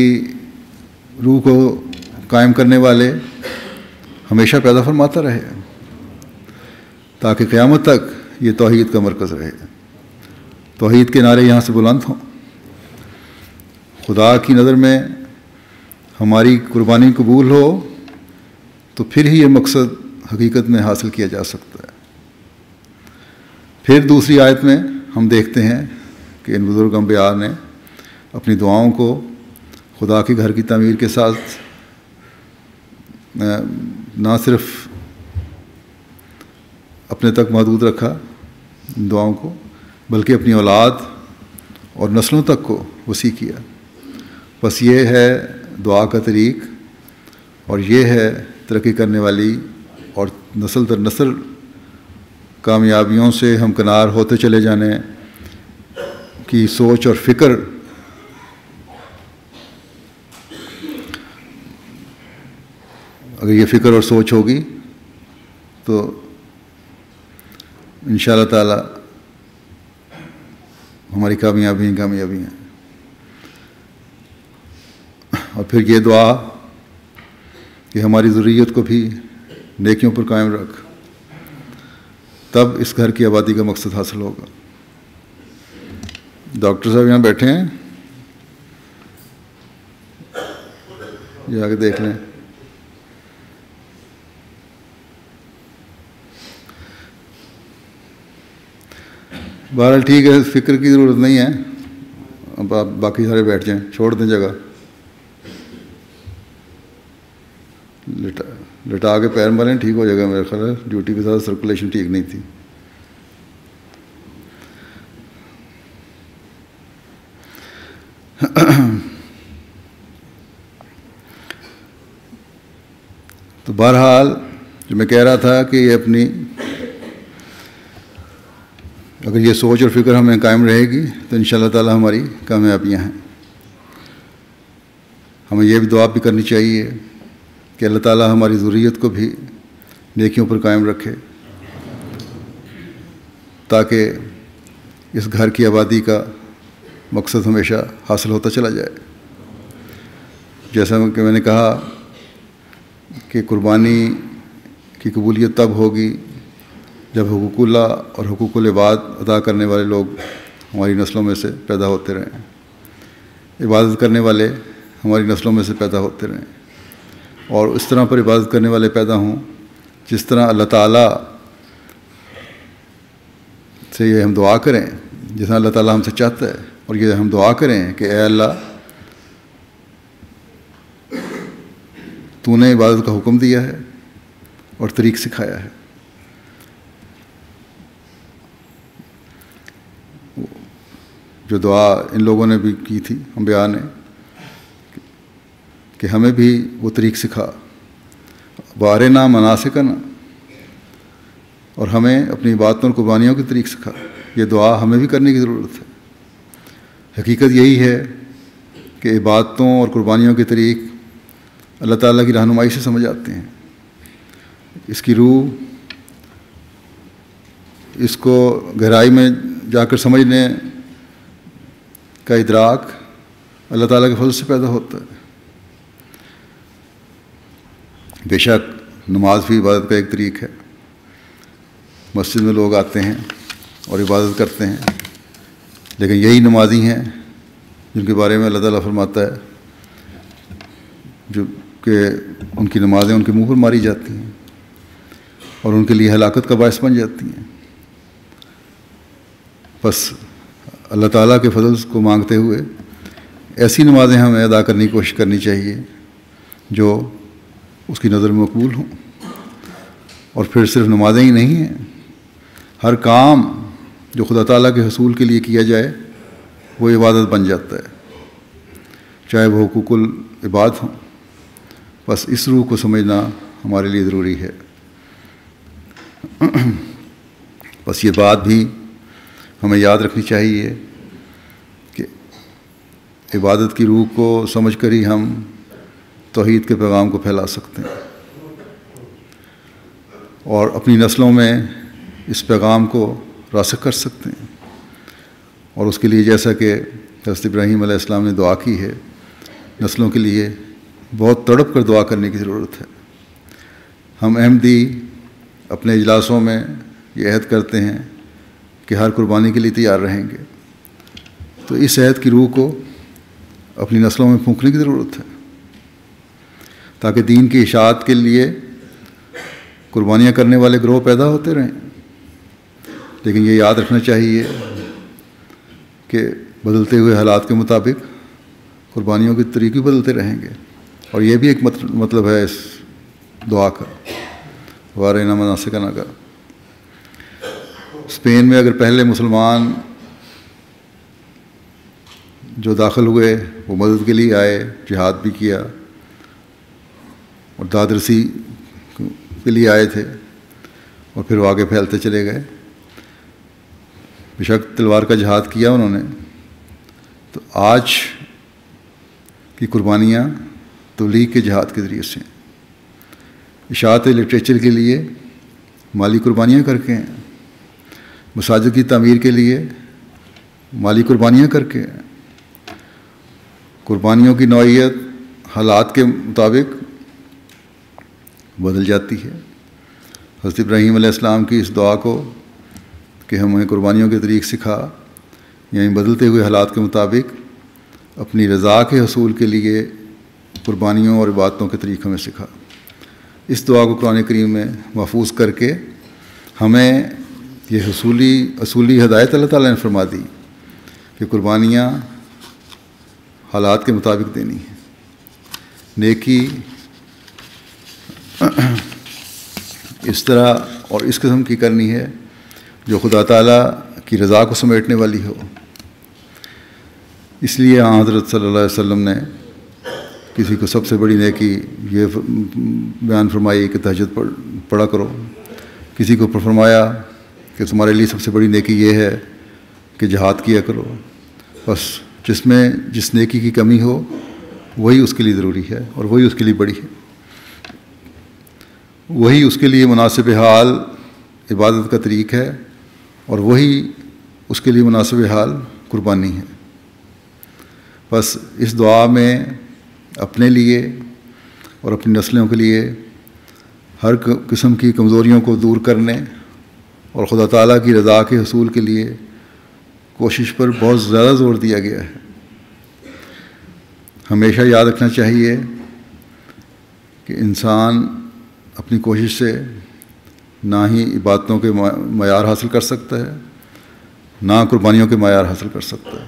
روح کو قائم کرنے والے ہمیشہ پیدا فرماتا رہے، تاکہ قیامت تک یہ توحید کا مرکز رہے، توحید کے نعرے یہاں سے بلند ہوں، خدا کی نظر میں ہماری قربانی قبول ہو، تو پھر ہی یہ مقصد حقیقت میں حاصل کیا جا سکتا ہے۔ پھر دوسری آیت میں ہم دیکھتے ہیں کہ ان بزرگ انبیاء نے اپنی دعاؤں کو خدا کے گھر کی تعمیر کے ساتھ نہ صرف اپنے تک محدود رکھا ان دعاؤں کو، بلکہ اپنی اولاد اور نسلوں تک کو وسیع کیا۔ بس یہ ہے دعا کا طریق، اور یہ ہے ترقی کرنے والی اور نسل در نسل کامیابیوں سے ہمکنار ہوتے چلے جانے کی سوچ اور فکر اگر یہ فکر اور سوچ ہوگی تو انشاءاللہ تعالی ہماری کامیابی ہیں۔ اور پھر یہ دعا کہ ہماری ذریت کو بھی نیکیوں پر قائم رکھ، تب اس گھر کی آبادی کا مقصد حاصل ہوگا۔ ڈاکٹر صاحب یہاں بیٹھے ہیں، یہ آگے دیکھ لیں۔ بہرحال ٹھیک ہے، فکر کی ضرورت نہیں ہے، اب آپ باقی سارے بیٹھ جائیں، چھوڑ دیں جگہ، لٹا کے پیر ماریں، ٹھیک ہو جائے گا میرا خیال ہے۔ ڈیوٹی کے ساتھ سرکولیشن ٹھیک نہیں تھی۔ تو بہرحال جو میں کہہ رہا تھا کہ یہ اپنی اگر یہ سوچ اور فکر ہمیں قائم رہے گی تو انشاءاللہ تعالی ہماری کامیابیاں ہیں۔ ہمیں یہ بھی دعا بھی کرنی چاہیے کہ اللہ تعالی ہماری ذریت کو بھی نیکیوں پر قائم رکھے، تاکہ اس گھر کی آبادی کا مقصد ہمیشہ حاصل ہوتا چلا جائے۔ جیسا کہ میں نے کہا کہ قربانی کی قبولیت تب ہوگی جب حقوق اللہ اور حقوق العباد ادا کرنے والے لوگ ہماری نسلوں میں سے پیدا ہوتے رہیں، عبادت کرنے والے ہماری نسلوں میں سے پیدا ہوتے رہیں، اور اس طرح پر عبادت کرنے والے پیدا ہوں جس طرح اللہ تعالیٰ سے یہ ہم دعا کریں، جس طرح اللہ تعالیٰ ہم سے چاہتا ہے، اور یہ ہم دعا کریں کہ اے اللہ تو نے عبادت کا حکم دیا ہے اور طریق سکھایا ہے۔ جو دعا ان لوگوں نے بھی کی تھی انبیاء نے کہ ہمیں بھی وہ طریق سکھا، وارنا مناسکنا، اور ہمیں اپنی عبادتوں اور قربانیوں کے طریق سکھا. یہ دعا ہمیں بھی کرنے کی ضرورت ہے. حقیقت یہی ہے کہ عبادتوں اور قربانیوں کے طریق اللہ تعالیٰ کی رہنمائی سے سمجھ آتے ہیں. اس کی روح، اس کو گہرائی میں جا کر سمجھنے کا ادراک اللہ تعالیٰ کے فضل سے پیدا ہوتا ہے. بے شک نماز بھی عبادت کا ایک طریق ہے. مسجد میں لوگ آتے ہیں اور عبادت کرتے ہیں، لیکن یہی نمازی ہیں جن کے بارے میں اللہ تعالیٰ فرماتا ہے جو کہ ان کی نمازیں ان کے منہ پر ماری جاتی ہیں اور ان کے لیے ہلاکت کا باعث بن جاتی ہیں. بس اللہ تعالیٰ کے فضل کو مانگتے ہوئے ایسی نمازیں ہمیں ادا کرنے کی کوشش کرنی چاہیے جو اس کی نظر میں مقبول ہوں. اور پھر صرف نمازیں ہی نہیں ہیں، ہر کام جو خدا تعالیٰ کے حصول کے لیے کیا جائے وہ عبادت بن جاتا ہے، چاہے وہ حقوق العباد ہوں. بس اس روح کو سمجھنا ہمارے لیے ضروری ہے. بس یہ بات بھی ہمیں یاد رکھنی چاہیے کہ عبادت کی روح کو سمجھ کر ہی ہم توحید کے پیغام کو پھیلا سکتے ہیں اور اپنی نسلوں میں اس پیغام کو راسخ کر سکتے ہیں. اور اس کے لیے جیسا کہ حضرت ابراہیم علیہ السلام نے دعا کی ہے، نسلوں کے لیے بہت تڑپ کر دعا کرنے کی ضرورت ہے. ہم احمدی اپنے اجلاسوں میں یہ عہد کرتے ہیں کہ ہر قربانی کے لیے تیار رہیں گے. تو اس عہد کی روح کو اپنی نسلوں میں پھونکنے کی ضرورت ہے تاکہ دین کی اشاعت کے لیے قربانیاں کرنے والے گروہ پیدا ہوتے رہیں. لیکن یہ یاد رکھنا چاہیے کہ بدلتے ہوئے حالات کے مطابق قربانیوں کے طریقے بدلتے رہیں گے. اور یہ بھی ایک مطلب ہے اس دعا کا، وارنا مناسکنا کا. اسپین میں اگر پہلے مسلمان جو داخل ہوئے وہ مدد کے لیے آئے، جہاد بھی کیا اور دادرسی کے لیے آئے تھے اور پھر وہ آگے پھیلتے چلے گئے. بے شک تلوار کا جہاد کیا انہوں نے. تو آج کی قربانیاں تبلیغ کے جہاد کے ذریعے سے، اشاعت لٹریچر کے لیے مالی قربانیاں کر کے ہیں، مساجد کی تعمیر کے لیے مالی قربانیاں کر کے ہیں. قربانیوں کی نوعیت حالات کے مطابق بدل جاتی ہے. حضرت ابراہیم علیہ السلام کی اس دعا کو کہ ہمیں قربانیوں کے طریق سکھا، یعنی بدلتے ہوئے حالات کے مطابق اپنی رضا کے حصول کے لیے قربانیوں اور عبادتوں کے طریق ہمیں سکھا. اس دعا کو قرآن کریم میں محفوظ کر کے ہمیں یہ اصولی ہدایت اللہ تعالیٰ نے فرما دی کہ قربانیاں حالات کے مطابق دینی ہیں. نیکی اس طرح اور اس قسم کی کرنی ہے جو خدا تعالیٰ کی رضا کو سمیٹنے والی ہو. اس لیے حضرت صلی اللہ علیہ وسلم نے کسی کو سب سے بڑی نیکی یہ بیان فرمائی کہ تہجد پڑھا کرو. کسی کو فرمایا کہ تمہارے لیے سب سے بڑی نیکی یہ ہے کہ جہاد کیا کرو. بس جس نیکی کی کمی ہو وہی اس کے لیے ضروری ہے اور وہی اس کے لیے بڑی ہے، وہی اس کے لیے مناسب حال عبادت کا طریق ہے اور وہی اس کے لیے مناسب حال قربانی ہے. بس اس دعا میں اپنے لیے اور اپنی نسلوں کے لیے ہر قسم کی کمزوریوں کو دور کرنے اور خدا تعالیٰ کی رضا کے حصول کے لیے کوشش پر بہت زیادہ زور دیا گیا ہے. ہمیشہ یاد رکھنا چاہیے کہ انسان اپنی کوشش سے نہ ہی عبادتوں کے معیار حاصل کر سکتا ہے، نہ قربانیوں کے معیار حاصل کر سکتا ہے.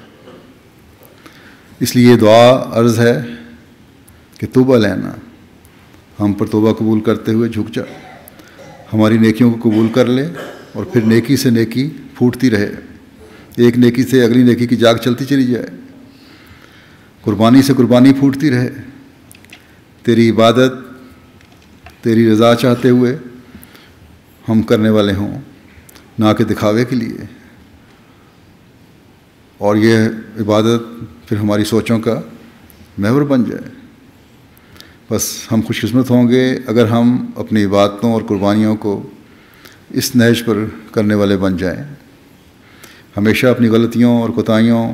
اس لیے دعا عرض ہے کہ توبہ لینا، ہم پر توبہ قبول کرتے ہوئے جھک جا، ہماری نیکیوں کو قبول کر لے اور پھر نیکی سے نیکی پھوٹتی رہے ایک نیکی سے اگلی نیکی کی جاگ چلتی چلی جائے، قربانی سے قربانی پھوٹتی رہے، تیری عبادت تیری رضا چاہتے ہوئے ہم کرنے والے ہوں، نہ کہ دکھاوے کے لیے، اور یہ عبادت پھر ہماری سوچوں کا محور بن جائے۔ بس ہم خوش قسمت ہوں گے اگر ہم اپنی عبادتوں اور قربانیوں کو اس نہج پر کرنے والے بن جائیں، ہمیشہ اپنی غلطیوں اور کوتاہیوں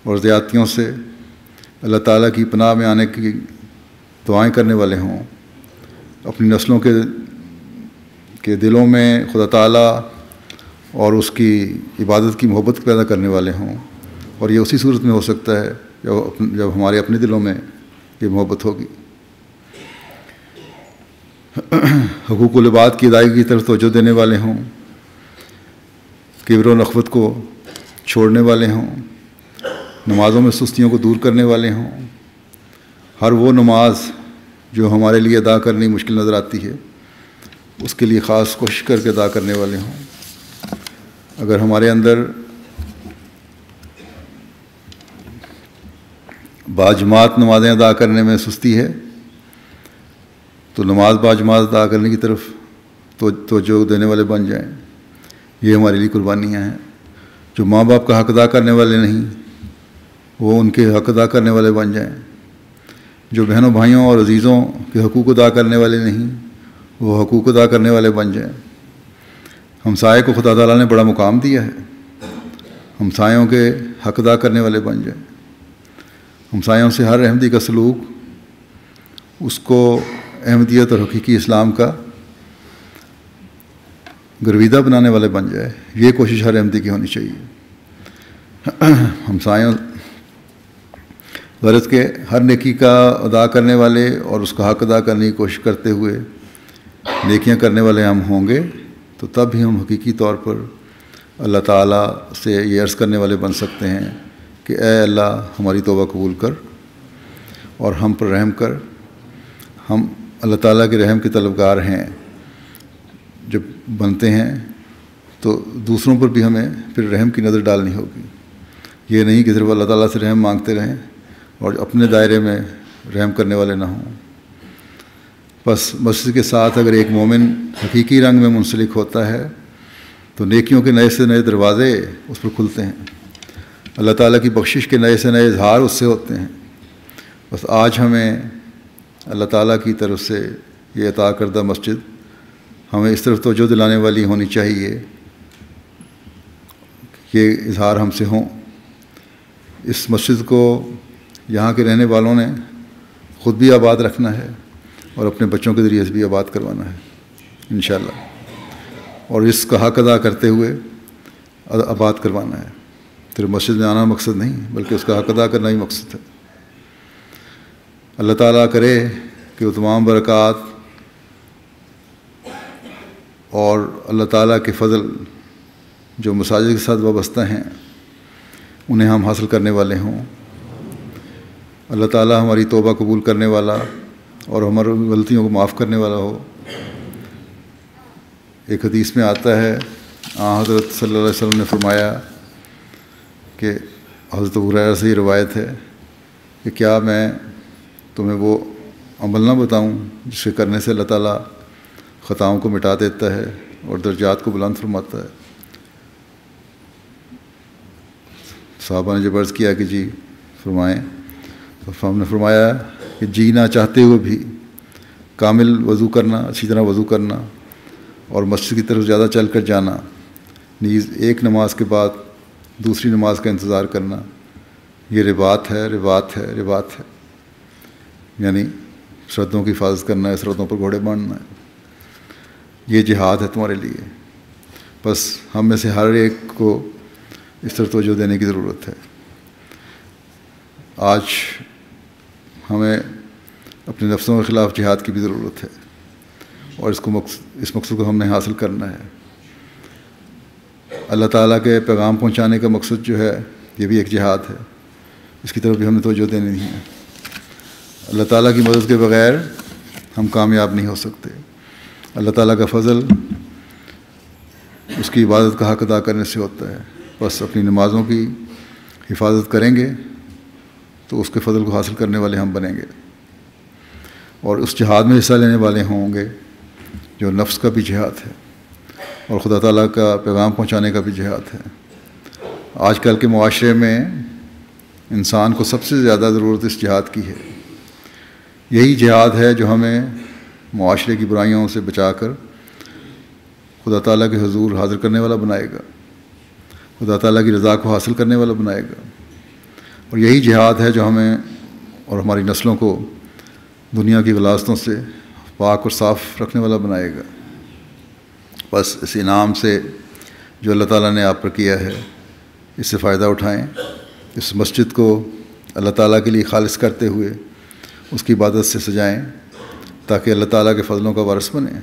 اور زیادتیوں سے اللہ تعالیٰ کی پناہ میں آنے کی دعائیں کرنے والے ہوں، اپنی نسلوں کے دلوں میں خدا تعالیٰ اور اس کی عبادت کی محبت پیدا کرنے والے ہوں، اور یہ اسی صورت میں ہو سکتا ہے جب ہمارے اپنے دلوں میں یہ محبت ہوگی۔ حقوق العباد کی ادائیگی کی طرف توجہ دینے والے ہوں، کبر و نخوت کو چھوڑنے والے ہوں، نمازوں میں سستیوں کو دور کرنے والے ہوں، ہر وہ نماز جو ہمارے لیے ادا کرنی مشکل نظر آتی ہے اس کے لیے خاص کوشش کر کے ادا کرنے والے ہوں۔ اگر ہمارے اندر باجماعت نمازیں ادا کرنے میں سستی ہے تو نماز باجماعت ادا کرنے کی طرف توجہ دینے والے بن جائیں۔ یہ ہمارے لیے قربانیاں ہیں۔ جو ماں باپ کا حق ادا کرنے والے نہیں وہ ان کے حق ادا کرنے والے بن جائیں۔ جو بہنوں بھائیوں اور عزیزوں کے حقوق ادا کرنے والے نہیں وہ حقوق ادا کرنے والے بن جائیں۔ ہمسائے کو خدا تعالیٰ نے بڑا مقام دیا ہے، ہمسایوں کے حق ادا کرنے والے بن جائیں۔ ہمسایوں سے ہر احمدی کا سلوک اس کو احمدیت اور حقیقی اسلام کا گرویدہ بنانے والے بن جائے، یہ کوشش ہر احمدی کی ہونی چاہیے۔ ہمسایوں غرض کے ہر نیکی کا ادا کرنے والے اور اس کا حق ادا کرنے کی کوشش کرتے ہوئے نیکیاں کرنے والے ہم ہوں گے تو تب بھی ہم حقیقی طور پر اللہ تعالیٰ سے یہ عرض کرنے والے بن سکتے ہیں کہ اے اللہ ہماری توبہ قبول کر اور ہم پر رحم کر۔ ہم اللہ تعالیٰ کے رحم کے طلبگار ہیں، جب بنتے ہیں تو دوسروں پر بھی ہمیں پھر رحم کی نظر ڈالنی ہوگی۔ یہ نہیں کہ صرف اللہ تعالیٰ سے رحم مانگتے رہیں اور اپنے دائرے میں رحم کرنے والے نہ ہوں۔ بس مسجد کے ساتھ اگر ایک مومن حقیقی رنگ میں منسلک ہوتا ہے تو نیکیوں کے نئے سے نئے دروازے اس پر کھلتے ہیں، اللہ تعالیٰ کی بخشش کے نئے سے نئے اظہار اس سے ہوتے ہیں۔ بس آج ہمیں اللہ تعالیٰ کی طرف سے یہ عطا کردہ مسجد ہمیں اس طرف توجہ دلانے والی ہونی چاہیے، یہ اظہار ہم سے ہوں۔ اس مسجد کو یہاں کے رہنے والوں نے خود بھی آباد رکھنا ہے اور اپنے بچوں کے ذریعے سے بھی آباد کروانا ہے انشاءاللہ، اور اس کا حق ادا کرتے ہوئے آباد کروانا ہے۔ صرف مسجد میں آنا مقصد نہیں بلکہ اس کا حق ادا کرنا ہی مقصد ہے۔ اللہ تعالیٰ کرے کہ وہ تمام برکات اور اللہ تعالیٰ کے فضل جو مساجد کے ساتھ وابستہ ہیں انہیں ہم حاصل کرنے والے ہوں۔ اللہ تعالیٰ ہماری توبہ قبول کرنے والا اور ہماری غلطیوں کو معاف کرنے والا ہو۔ ایک حدیث میں آتا ہے حضرت صلی اللہ علیہ وسلم نے فرمایا کہ حضرت ابو ہریرہ سے یہ روایت ہے کہ کیا میں تمہیں وہ عمل نہ بتاؤں جس کے کرنے سے اللہ تعالیٰ خطاؤں کو مٹا دیتا ہے اور درجات کو بلند فرماتا ہے۔ صحابہ نے جب عرض کیا کہ جی فرمائیں، تو ہم نے فرمایا کہ جینا چاہتے ہوئے بھی کامل وضو کرنا، اچھی طرح وضو کرنا اور مسجد کی طرف زیادہ چل کر جانا، نیز ایک نماز کے بعد دوسری نماز کا انتظار کرنا، یہ رباط ہے، یعنی سرحدوں کی حفاظت کرنا ہے، سرحدوں پر گھوڑے باندھنا ہے، یہ جہاد ہے تمہارے لیے۔ بس ہم میں سے ہر ایک کو اس طرح توجہ دینے کی ضرورت ہے۔ آج ہمیں اپنے نفسوں کے خلاف جہاد کی بھی ضرورت ہے اور اس مقصد کو ہم نے حاصل کرنا ہے۔ اللہ تعالیٰ کے پیغام پہنچانے کا مقصد جو ہے یہ بھی ایک جہاد ہے، اس کی طرف بھی ہم نے توجہ دینی ہے۔ اللہ تعالیٰ کی مدد کے بغیر ہم کامیاب نہیں ہو سکتے۔ اللہ تعالیٰ کا فضل اس کی عبادت کا حق ادا کرنے سے ہوتا ہے۔ بس اپنی نمازوں کی حفاظت کریں گے تو اس کے فضل کو حاصل کرنے والے ہم بنیں گے، اور اس جہاد میں حصہ لینے والے ہوں گے جو نفس کا بھی جہاد ہے اور خدا تعالیٰ کا پیغام پہنچانے کا بھی جہاد ہے۔ آج کل کے معاشرے میں انسان کو سب سے زیادہ ضرورت اس جہاد کی ہے۔ یہی جہاد ہے جو ہمیں معاشرے کی برائیوں سے بچا کر خدا تعالیٰ کے حضور حاضر کرنے والا بنائے گا، خدا تعالیٰ کی رضا کو حاصل کرنے والا بنائے گا، اور یہی جہاد ہے جو ہمیں اور ہماری نسلوں کو دنیا کی غلاظتوں سے پاک اور صاف رکھنے والا بنائے گا۔ بس اس انعام سے جو اللہ تعالیٰ نے آپ پر کیا ہے اس سے فائدہ اٹھائیں، اس مسجد کو اللہ تعالیٰ کے لیے خالص کرتے ہوئے اس کی عبادت سے سجائیں تاکہ اللہ تعالیٰ کے فضلوں کا وارث بنیں۔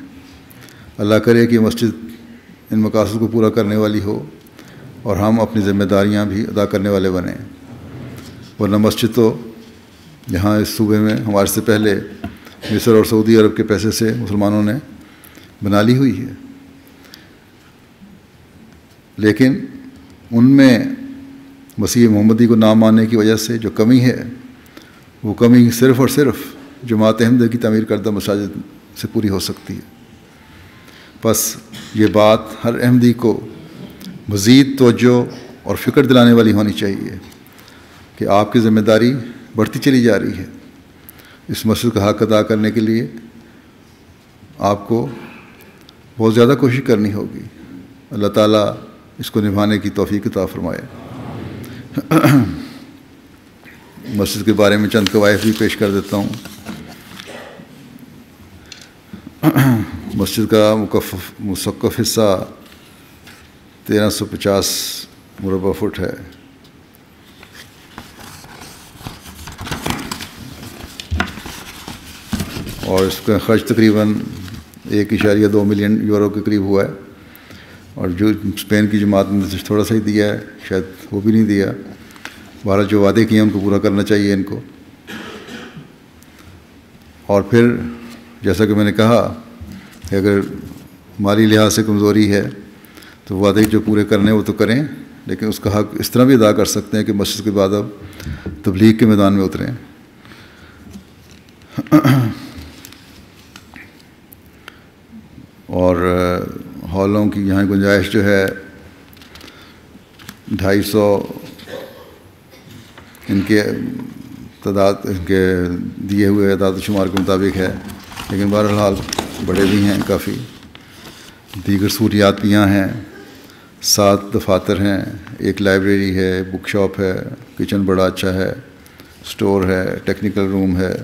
اللہ کرے کہ یہ مسجد ان مقاصد کو پورا کرنے والی ہو اور ہم اپنی ذمہ داریاں بھی ادا کرنے والے بنیں، ورنہ مسجد تو یہاں اس صوبے میں ہمارے سے پہلے مصر اور سعودی عرب کے پیسے سے مسلمانوں نے بنا لی ہوئی ہے، لیکن ان میں مسیح محمدی کو نہ ماننے کی وجہ سے جو کمی ہے وہ کمی صرف اور صرف جماعت احمدیہ کی تعمیر کردہ مساجد سے پوری ہو سکتی ہے۔ بس یہ بات ہر احمدی کو مزید توجہ اور فکر دلانے والی ہونی چاہیے کہ آپ کی ذمہ داری بڑھتی چلی جا رہی ہے۔ اس مسجد کا حق ادا کرنے کے لیے آپ کو بہت زیادہ کوشش کرنی ہوگی۔ اللہ تعالیٰ اس کو نبھانے کی توفیق عطا فرمائے۔ مسجد کے بارے میں چند قواعد بھی پیش کر دیتا ہوں۔ مسجد کا مسقف حصہ 1350 مربع فٹ ہے، اور اس کا خرچ تقریباً 1.2 ملین یورو کے قریب ہوا ہے، اور جو اسپین کی جماعت نے تھوڑا سا ہی دیا ہے، شاید وہ بھی نہیں دیا۔ بہرحال جو وعدے کیے ہیں ان کو پورا کرنا چاہیے ان کو۔ اور پھر جیسا کہ میں نے کہا کہ اگر مالی لحاظ سے کمزوری ہے تو وعدے جو پورے کرنے وہ تو کریں، لیکن اس کا حق اس طرح بھی ادا کر سکتے ہیں کہ مسجد کے بعد اب تبلیغ کے میدان میں اتریں۔ اور ہالوں کی یہاں گنجائش جو ہے 250 ان کے تعداد ان کے دیے ہوئے اعداد و شمار کے مطابق ہے، لیکن بہرحال بڑے بھی ہیں کافی۔ دیگر سہولیات بھی یہاں ہیں، 7 دفاتر ہیں، ایک لائبریری ہے، بک شاپ ہے، کچن بڑا اچھا ہے، اسٹور ہے، ٹیکنیکل روم ہے،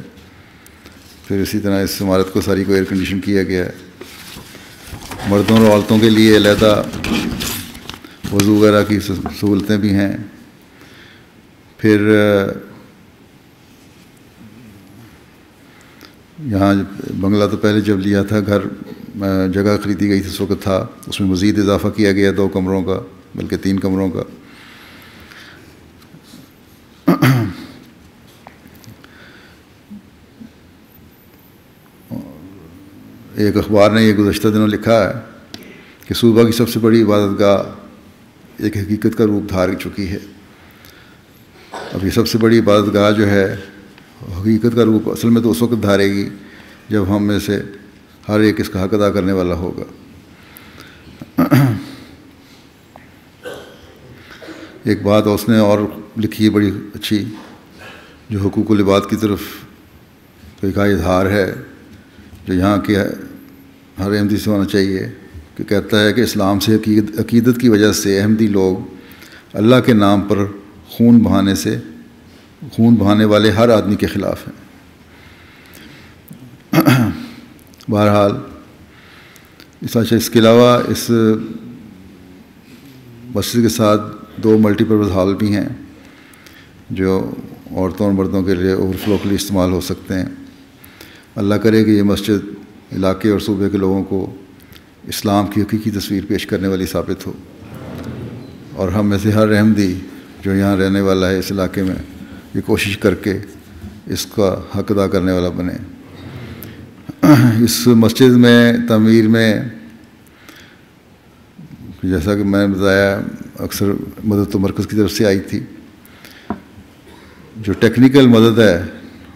پھر اسی طرح اس عمارت کو ساری کو ایئر کنڈیشن کیا گیا ہے۔ مردوں اور عورتوں کے لیے علیحدہ وضو وغیرہ کی سہولتیں بھی ہیں۔ پھر یہاں بنگلہ تو پہلے جب لیا تھا گھر جگہ خریدی گئی تھی اس وقت تھا، اس میں مزید اضافہ کیا گیا 2 کمروں کا، بلکہ 3 کمروں کا۔ ایک اخبار نے یہ گزشتہ دنوں لکھا ہے کہ صوبہ کی سب سے بڑی عبادت گاہ ایک حقیقت کا روپ دھار چکی ہے۔ اب یہ سب سے بڑی عبادت گاہ جو ہے حقیقت کا روپ اصل میں تو اس وقت دھارے گی جب ہم میں سے ہر ایک اس کا حق ادا کرنے والا ہوگا۔ ایک بات اس نے اور لکھی ہے بڑی اچھی، جو حقوق العباد کی طرف ایک اظہار ہے جو یہاں کے ہر احمدی سے ہونا چاہیے، کہ کہتا ہے کہ اسلام سے عقیدت کی وجہ سے احمدی لوگ اللہ کے نام پر خون بہانے والے ہر آدمی کے خلاف ہیں۔ بہرحال اس کے علاوہ اس مسجد کے ساتھ 2 ملٹی پرپز ہال بھی ہیں جو عورتوں اور مردوں کے لیے اوور فلو کے لیے استعمال ہو سکتے ہیں۔ اللہ کرے کہ یہ مسجد علاقے اور صوبے کے لوگوں کو اسلام کی حقیقی تصویر پیش کرنے والی ثابت ہو، اور ہم میں سے ہر احمدی جو یہاں رہنے والا ہے اس علاقے میں یہ کوشش کر کے اس کا حق ادا کرنے والا بنے۔ اس مسجد میں تعمیر میں جیسا کہ میں نے بتایا اکثر مدد تو مرکز کی طرف سے آئی تھی. جو ٹیکنیکل مدد ہے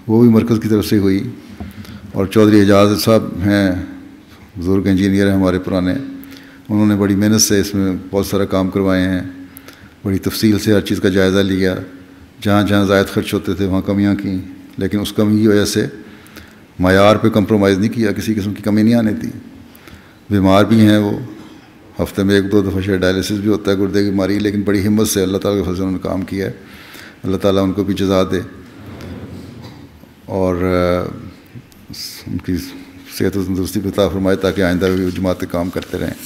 وہ بھی مرکز کی طرف سے ہوئی. اور چودھری اعجاز صاحب ہیں, بزرگ انجینئر ہیں ہمارے پرانے, انہوں نے بڑی محنت سے اس میں بہت سارا کام کروائے ہیں, بڑی تفصیل سے ہر چیز کا جائزہ لیا. جہاں جہاں زائد خرچ ہوتے تھے وہاں کمیاں کیں, لیکن اس کمی کی وجہ سے معیار پہ کمپرومائز نہیں کیا, کسی قسم کی کمی نہیں آنے دی. بیمار بھی ہیں وہ, ہفتے میں 1-2 دفعہ شاید ڈائلسس بھی ہوتا ہے گردے کی بیماری, لیکن بڑی ہمت سے اللہ تعالیٰ کے فضل سے انہوں نے کام کیا ہے. اللہ تعالیٰ ان کو بھی جزا دے اور ان کی صحت و تندرستی پہ عطا فرمائے تاکہ آئندہ بھی جماعتیں کام کرتے رہیں.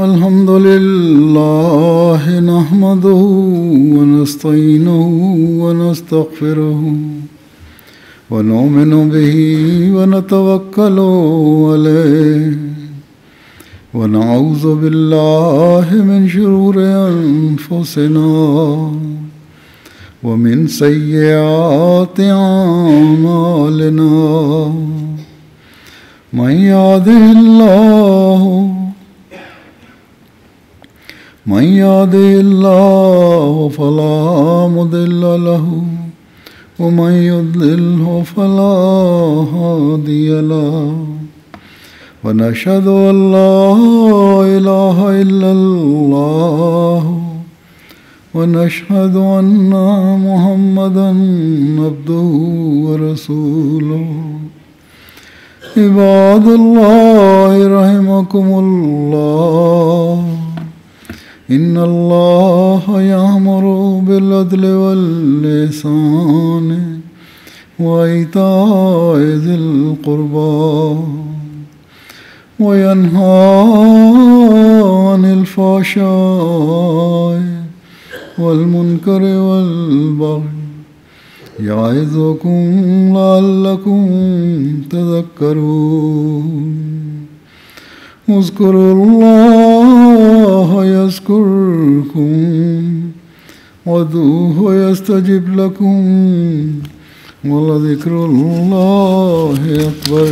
الحمد لله نحمده ونستعينه ونستغفره ونؤمن به ونتوكل عليه ونعوذ بالله من شرور أنفسنا ومن سيئات أعمالنا. من يهده الله فلا مضل له ومن يضلله فلا هادي له. ونشهد أن لا إله إلا الله ونشهد أن محمدا عبده ورسوله. عباد الله رحمكم الله, إن الله يأمر بالعدل والإحسان وإيتاء ذي القربى وينهى عن الفحشاء والمنكر والبغي يعظكم لعلكم تذكرون. اذكروا الله يذكركم وادعوه يستجب لكم ولذكر الله أكبر.